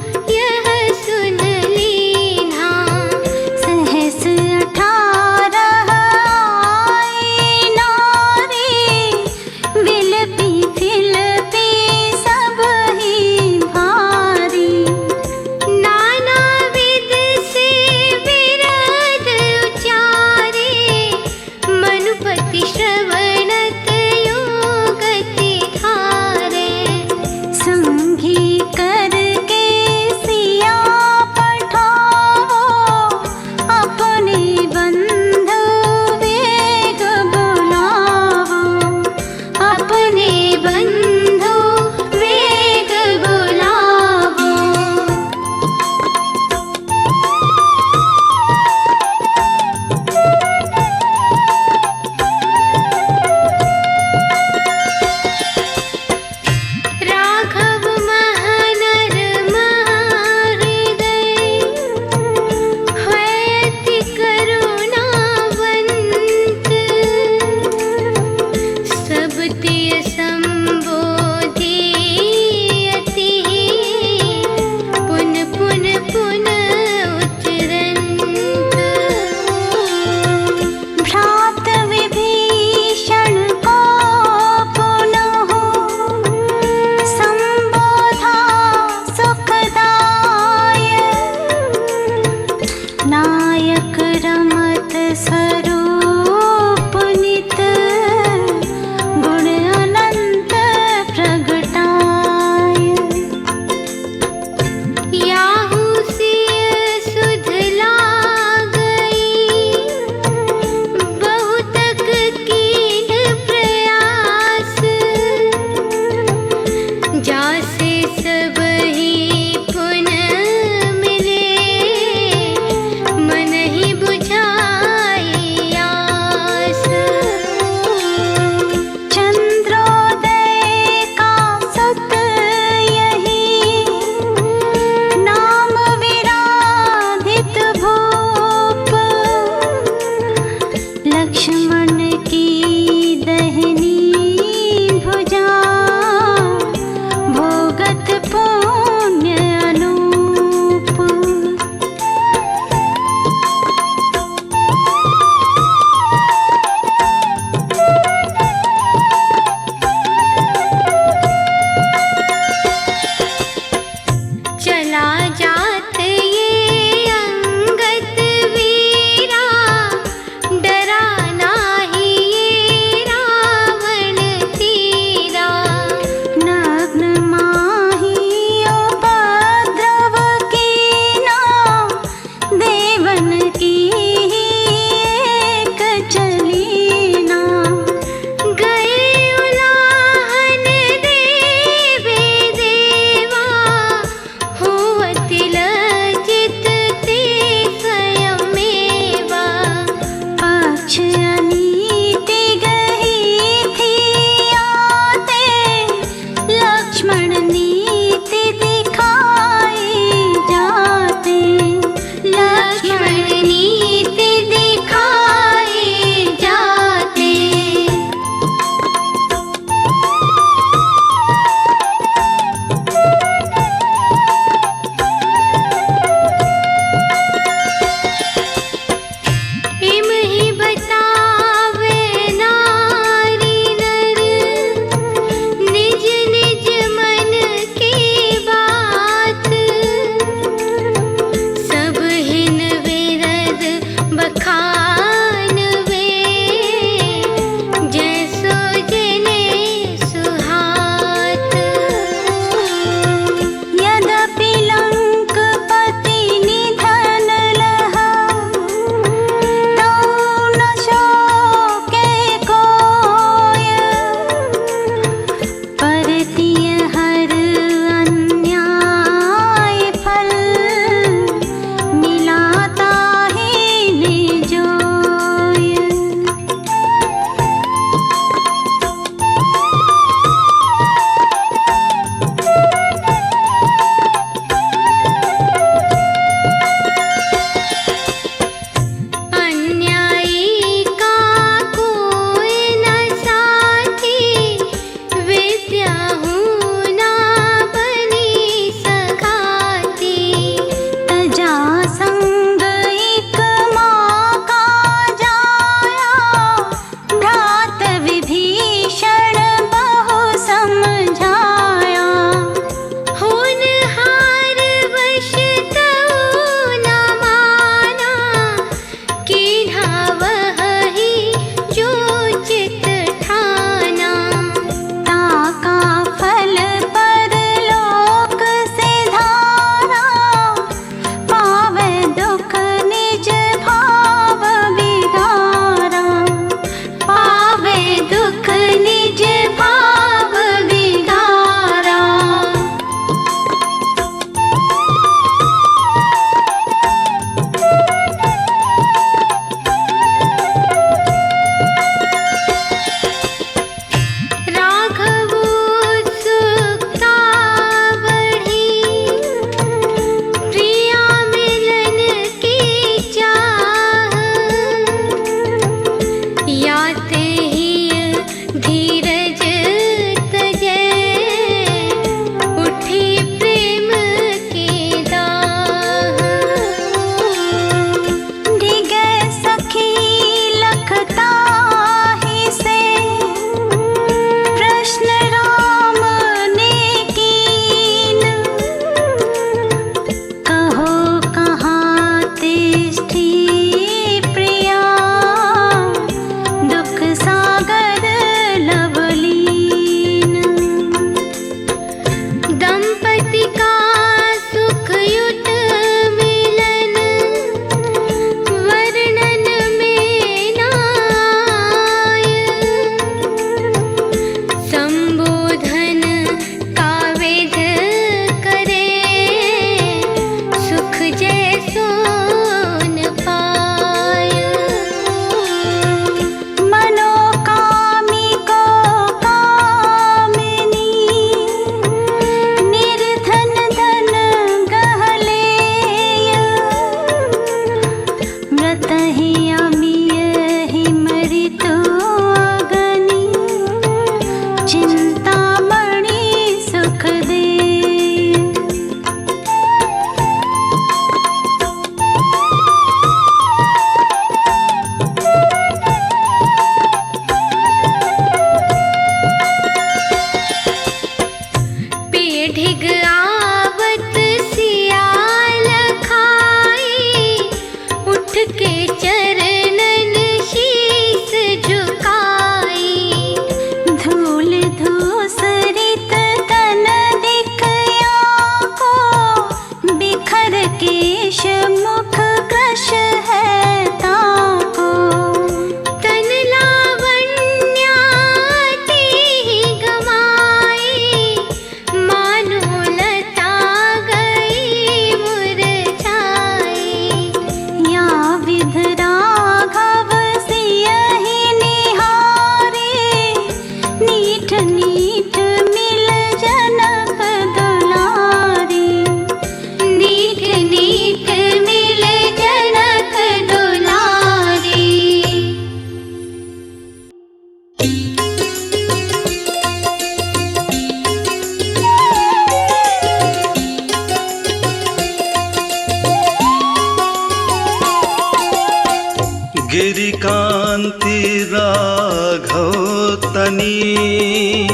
धनी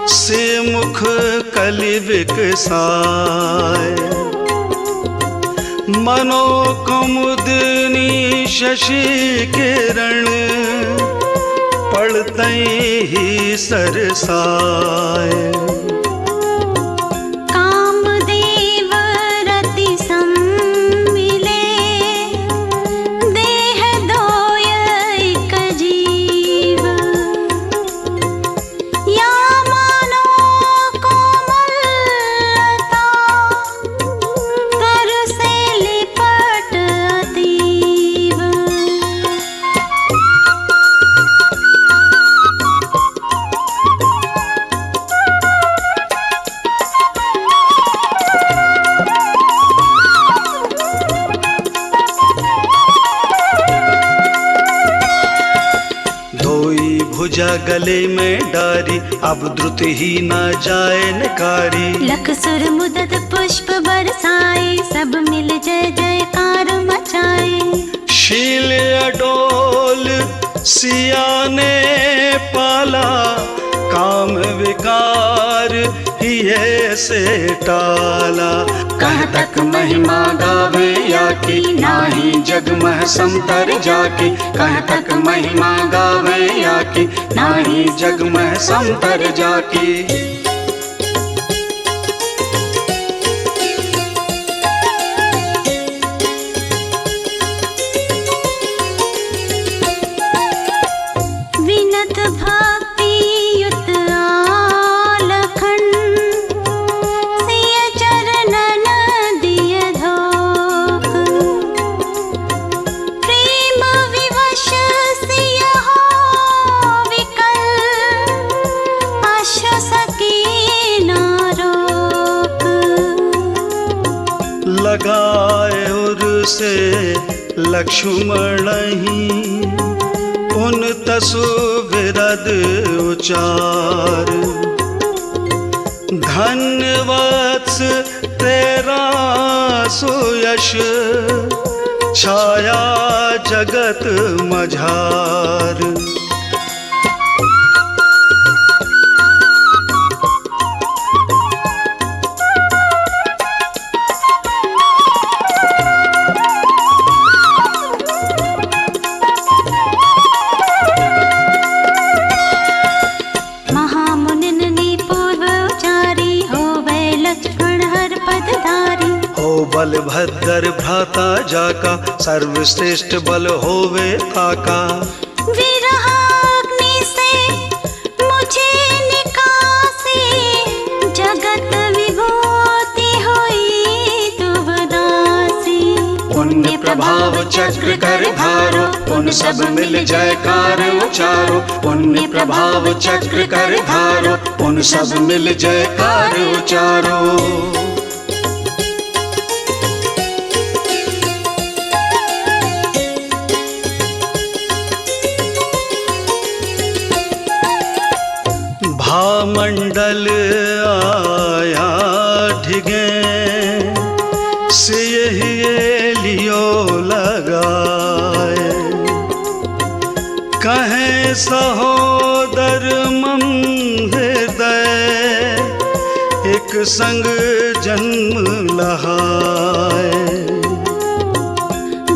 से मुख कलि विकसाय। मनो कुमुदिनी शशि किरण पड़ते ही सरसाय। कामदेव रति सम्मिले देह दोय एक जीव। या मानो कोमलता तर से लिपट अतीव। धोई भुजा गले में डारी अब द्रुत ही न जाए नकारी। लख सुर मुदत पुष्प बरसाए सब मिल जय जयकार मचाए। शील अडोल सिया ने पाला काम विकार ही ऐसे टाला। कह तक महिमा गावे या की नाही जग मह समतर जाकी। कह तक महिमा गावे या की नाही जग मह समतर जाकी। विनत भक्ति युत आलखन सिय चरणन दिय धोक। प्रेम विवश सिय हो विकल अश्रु सके न रोक। लगाए उर से लक्ष्मण ही उन तसु विरद उचार। धन्यवत्स तेरा सुयश छाया जगत मझार। महामुनिन ने पूर्व उचारी हो वै लक्ष्मण हर पदधारी। हो बलभद्र भ्राता जाका सर्वश्रेष्ठ बल होवे ताका। विरहाग्नि से मुझे निकासी जगत विभूति हुई तुवदासी। पुण्य प्रभाव चक्र कर धारो पुण्य सब मिल जयकार उचारो। पुण्य प्रभाव चक्र कर धारो पुण्य सब मिल जयकार उचारो। भामंडल आया ढिगे से यही लियो लगाए। कहे सहोदर मम हृदय एक संग जन्म लहाए।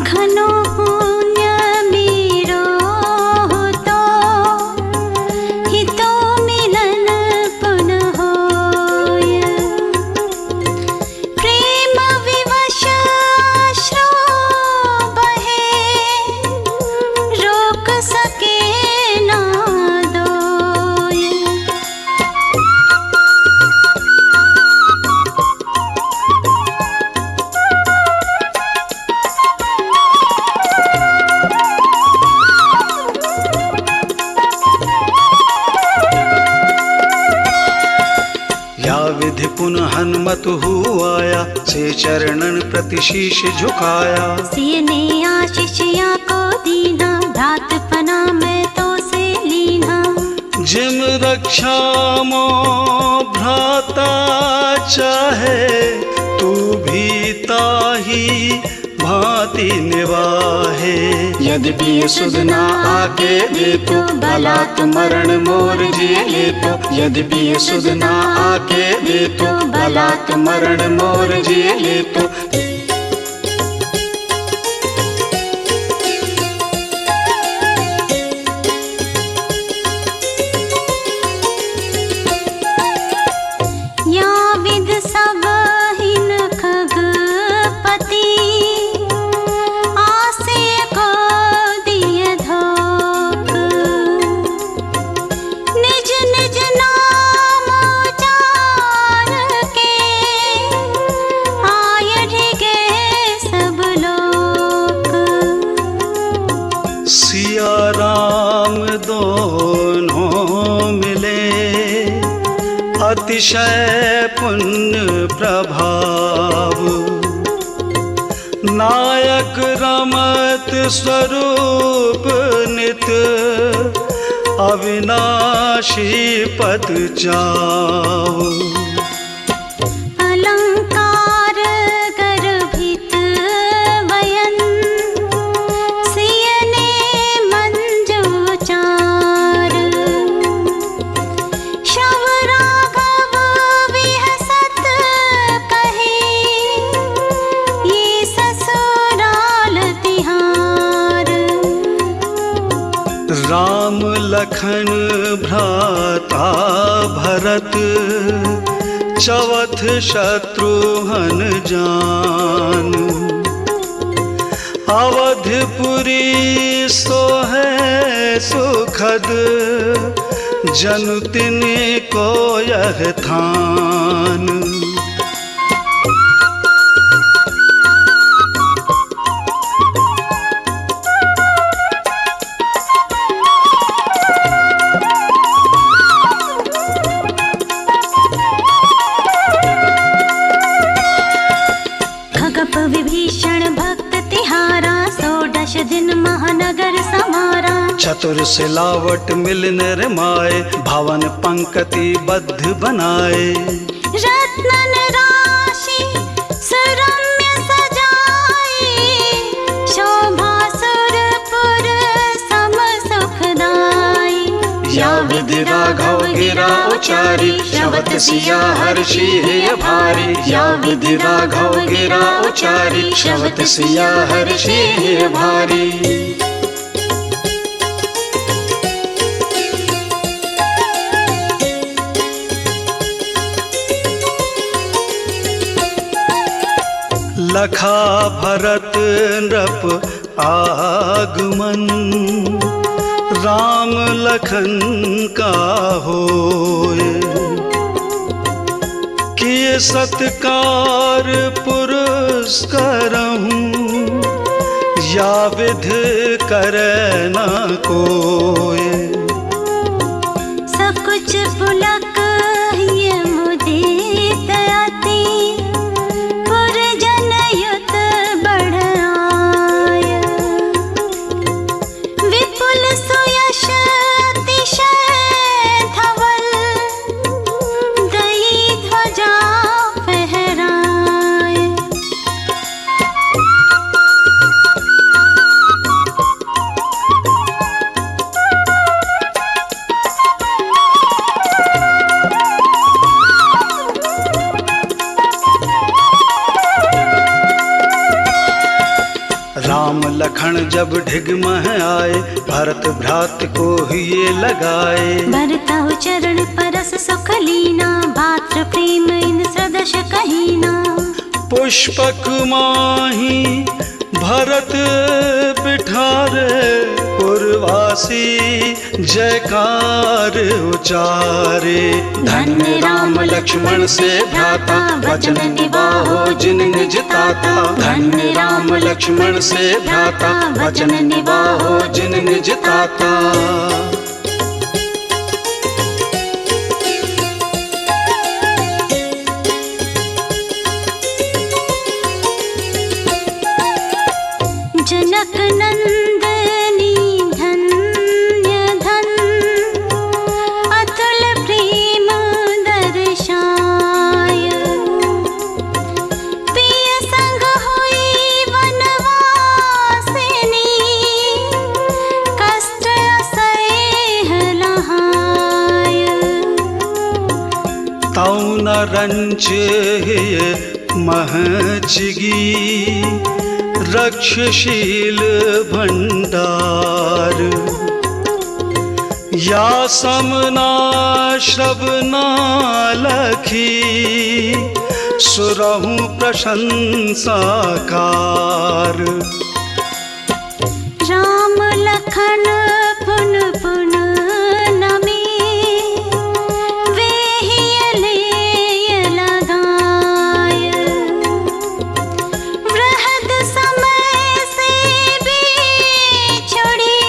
घनो पुण्य मेरो तो हितो मिलन पुनः होय। प्रेम विवश अश्रु बहे रोक सके ना दोय। विधि पुनः हनुमत हुआया से चरणन प्रति शीश झुकाया। सिय ने आशीष या को दीना भ्रातपना में तो से लीना। जिम रक्षा मो भ्राता चाहे तू भी ताही भांति निवाहे। यद्यपि ये सुध ना आके दे तो बलात् मरण मोर जी ले तो यद्यपि ये सुध ना आके दे तो बलात् मरण मोर जी ले तो या विध सब हिन खगपति आसे को दिए धोख निज निज नाम उचार के आय ढिगे सब लोग। सिया राम दोनों मिले अतिशय पुण्य प्रभाव नायक रमत स्वरूप नित अविनाशी पद चाव। अलंकार गर्भित वयन सियने मंजू चार शव राघव विहसत कहे ये ससुराल तिहार। राम लखन भ्राता भरत चवथ शत्रुघ्न जान अवधपुरी सोहे सुखद जनु तिनि को यह थान। खगप विभीषण भक्त तिहारा 16 दिन महानगर समारा। चतुर सिलावट मिल निर्माय भवन पंक्ति बद्ध बनाए। रत्नन राशि सुरम्य सजाए शोभा सुरपुर सम सुखदाई। या विधि राघव गिरा उचारी शवत सिया हर्षि हे भारी। या विधि राघव गिरा उचारी शवत सिया हर्षि हे भारी। लखा भरत नृप आगमन राम लखन का होए। किए सत्कार पुरस्करहूँ या विध करे न कोय। सकुच पुलक ये मुदित अति पुरजन युत बढ़ आय। विपुल सुयश अतिशय धवल दई ध्वजा फहराय। राम लखन जब ढिग मह आए भरत भ्रात को ये लगाए। भरतहु चरण परस सुख लीना भातृ प्रेम इन सदश कहीना। पुष्पक माही भरत बिठारे पुरवासी जयकार उचारे। धन्य राम लक्ष्मण से भ्राता वचन निभाओ जिन निज ताता। धन्य राम लक्ष्मण से भ्राता वचन निभाओ जिन निज ताता। जनक नंदनी धन्य धन अतुल प्रेम दर्शाय। पिय संग हुई वनवासिनी कारंच महचिगी रक्षशील भंडार या समना श्रवना लखी सुरहु प्रशंसाकार राम लखन पुन पुन नमी वेहियले लगाय वृहद समय से बिछुड़ी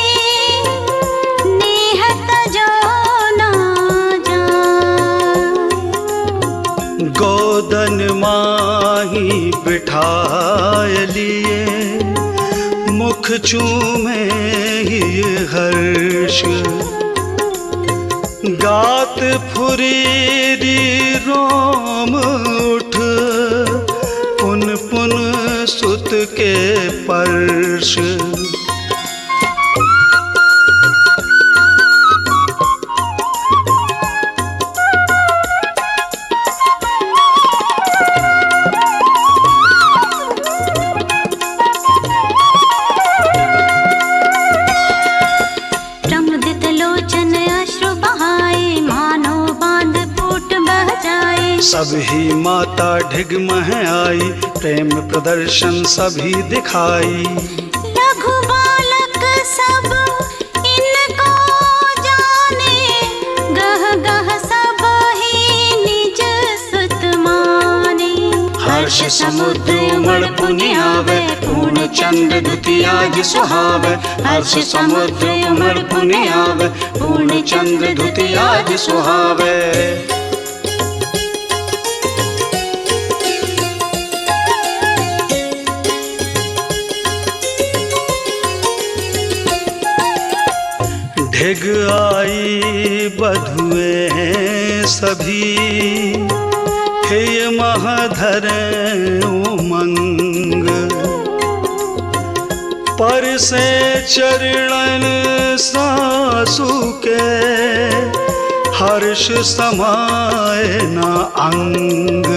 नेहत जो ना जाय गोदन माही बिठाय लिए मुख चूमे ही हर्ष गात फुरीरी रोम उठ पुन पुन सुत के पर्श सभी माता ढिग मह आई प्रेम प्रदर्शन सभी दिखाई लघु बालक सब इनको जाने गह गह सब ही निज सुत माने हर्ष समुद्र उमड़ पुनि आवे पूर्ण चंद्र द्वितीयाज सुहावे हर्ष समुद्र उमड़ पुनि आवे पूर्ण चंद्र द्वितीयाज सुहावे ढिग आई बधुए सभी हे महाधर उमंग पर से चरणन सासु के हर्ष समाए न अंग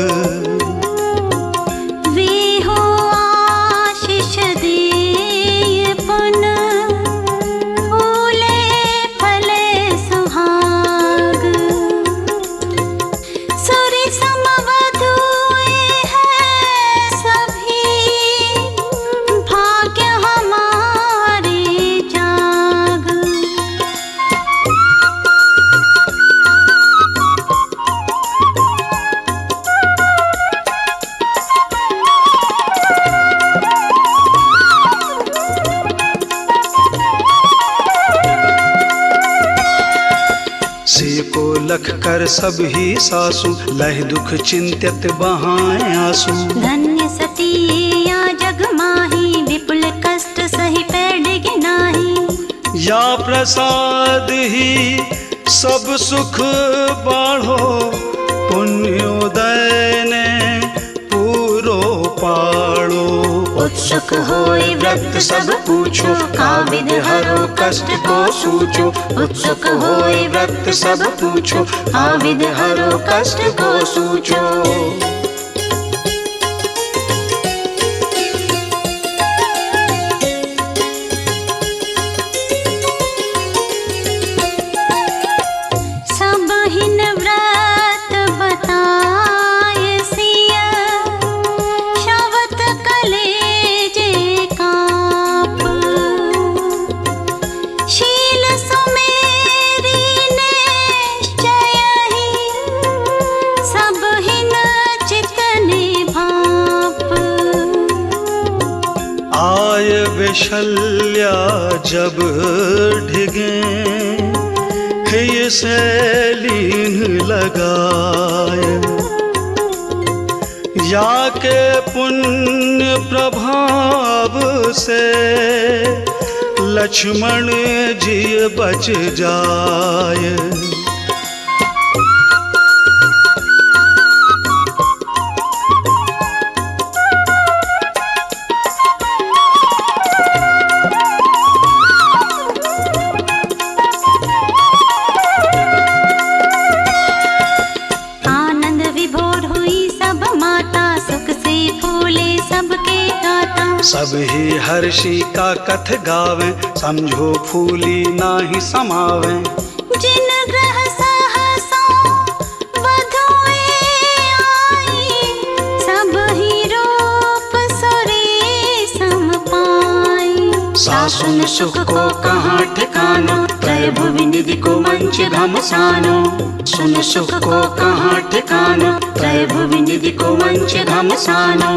लख कर सब ही सासु लह दुख चिंतित बहाए आंसू धन्य सती या जग माही विपुल कष्ट सही पैड गिनाही या प्रसाद ही सब सुख बाढ़ो पुण्योदय ने पूरो पाड़ो उत्सुक होई व्रत सब पूछो काविद हरो कष्ट को सूचो उत्सुक होई व्रत सब पूछो काविद हरो कष्ट को सूचो शल्या जब ढिगे ये सैलीन लगाए या के पुण्य प्रभाव से लक्ष्मण जी बच जाए सब ही हर्षी का कथ गावे, समझो फूली नाही समावे। जिन ग्रह सहसा वधुए आई, सब ही रूप सुरे सम पाई। सासुन सुख को कहाँ ठिकानो, त्रय भुवि निधि को मंच घमसानो। सुन सुख को कहाँ ठिकानो, त्रय भुवि निधि को मंच घमसानो।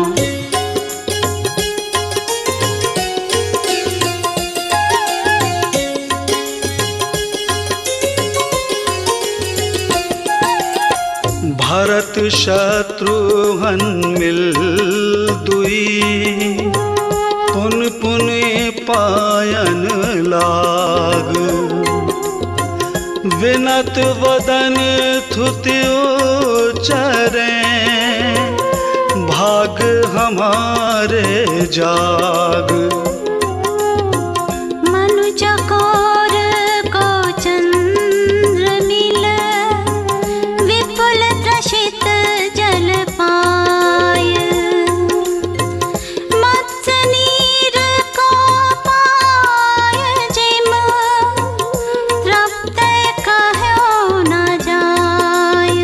भरत शत्रुघ्न मिल दुई, पुन पुन पायन लाग। विनत वदन थुति उच्चरे, भाग हमारे जाग। मनु चकोर को चंद्र मिल, विपुल त्रषित जल पाय। मत्स्य नीर को पाय जिम, तृप्त कहो न जाय।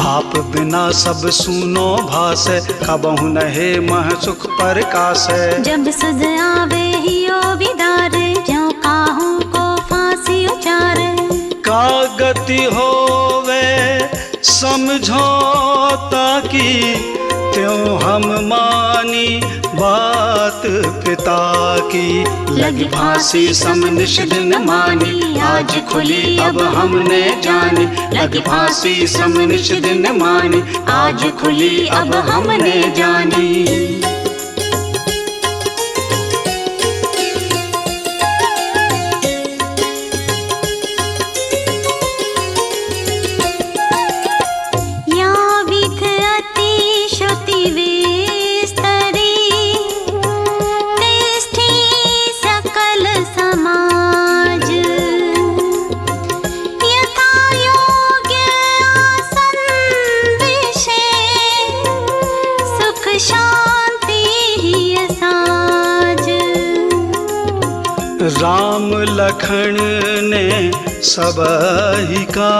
आप बिना सब सूनो भासे, कबहु नहे मह सुख परकासे। जब सुध आवे हियो विदारे, ज्यों काहू को फांसी उचारे। का गति होवे समझौता की, त्यों हम मानी बात पिता की। लगी फांसी सम निषिद्ध मानी, आज खुली अब हमने जानी। लगी फांसी सम निषिद्ध मानी, आज खुली अब हमने जानी। या विध अति श्रुति विस्तरी, तिष्ठी सकल समाज। यथा योग्य आसन विषय, सुख शांति ही साज। राम लखन ने सबहि का,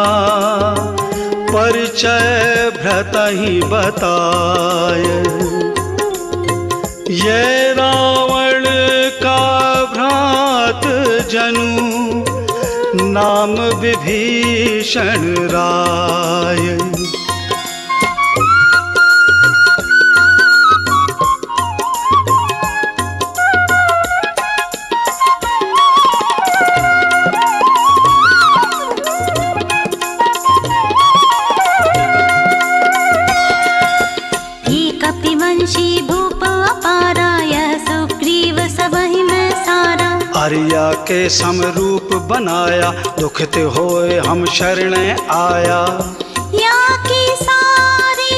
परिचय भ्रतहि बताय। ये रावण का भ्रात जनु, नाम विभीषण राय। कपिवंशी भूप अपारा, यह सुग्रीव सबहि में सारा। आर्या के समरूप बनाया, दुखित होए हम शरण आया। या की सारी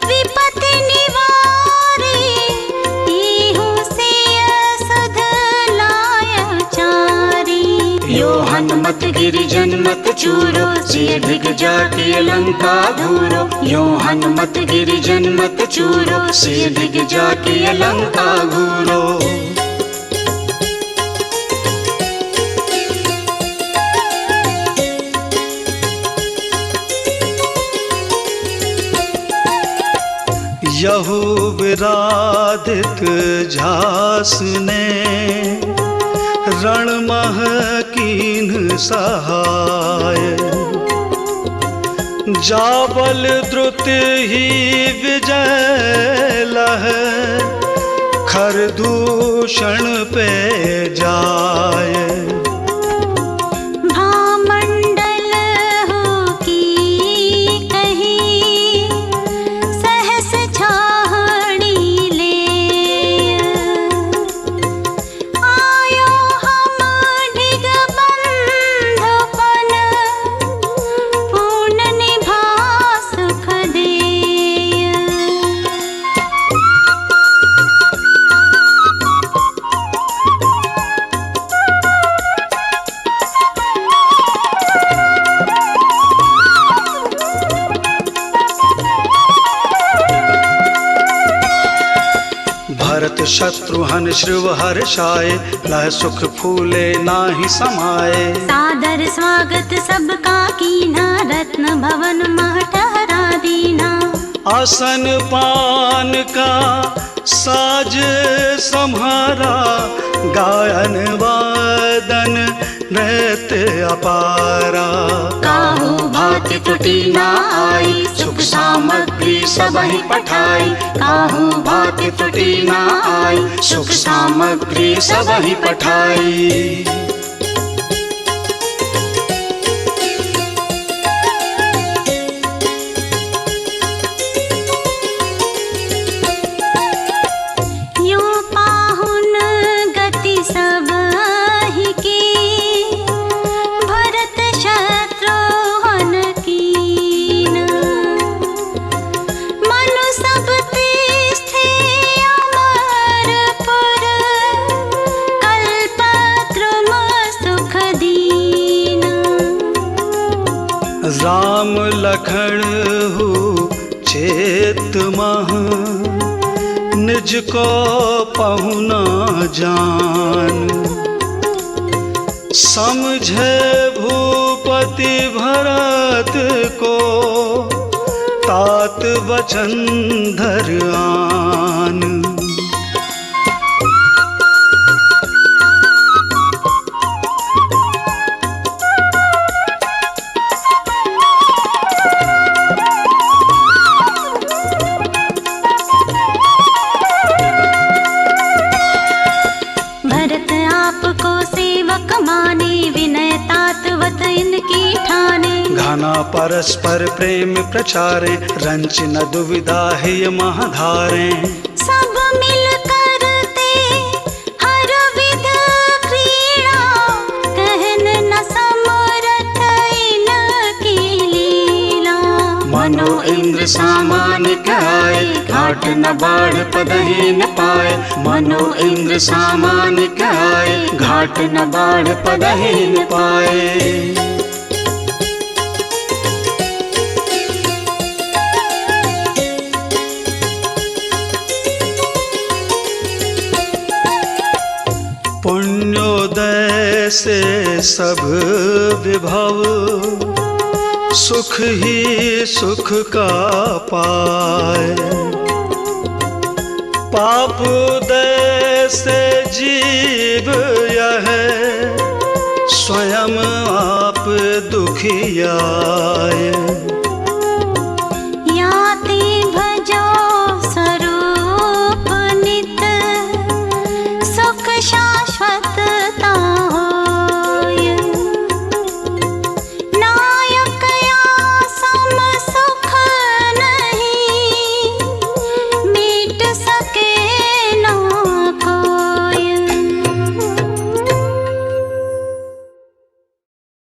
विपत्ति निवारी, इहु सिय सुध लाय चारी। यो हनुमत गिरिजन मत चूरो, सिय दिग्जाति लंका धूरो। यो हनुमत गिरिजन मत चूरो, सिय दिग्जाति लंका घूरो। यहु विराधित झास ने, रणमह कीन सहाय। जाबल द्रुत ही विजय लह, खरदूषण पे जाय। भामंडल हो की कही, सहस छाहड़ी ले। आयो हम डिगबंधुपन, पूर्ण निभा सुख देय। भरत शत्रुघ्न श्रुव हर्षाए, लह सुख फूले नाहि समाये। सादर स्वागत सबका कीन्हा, रत्न भवन मह ठहरा दीन्हा। आसन पान का साज सम्हारा, गायन वादन नृत्य अपारा। काहू भांति त्रुटि न आई, सुख सामग्री सबहि पठाई। काहू भांति त्रुटि न आई, सुख सामग्री सबहि पठाई। राम लखन हु चेत मह, निज को पहुना जान। समझे भूपति भरत को, तात वचन धर आन। घना परस्पर प्रेम प्रचारे, रंच न दुविधा है महाधारे। सब मिल करते हर विध क्रीड़ा, कहन न समरथ इनकी लीला। मनो इंद्र सामान्य कहाए, घाट न बाढ़ पदहि न पाए। मनो इंद्र सामान्य कहाए, घाट न बाढ़ पदहि न पाए। पुण्योदय से सब विभव, सुख ही सुख का पाए। पापोदय से जीव यह, स्वयं आप दुखियाए।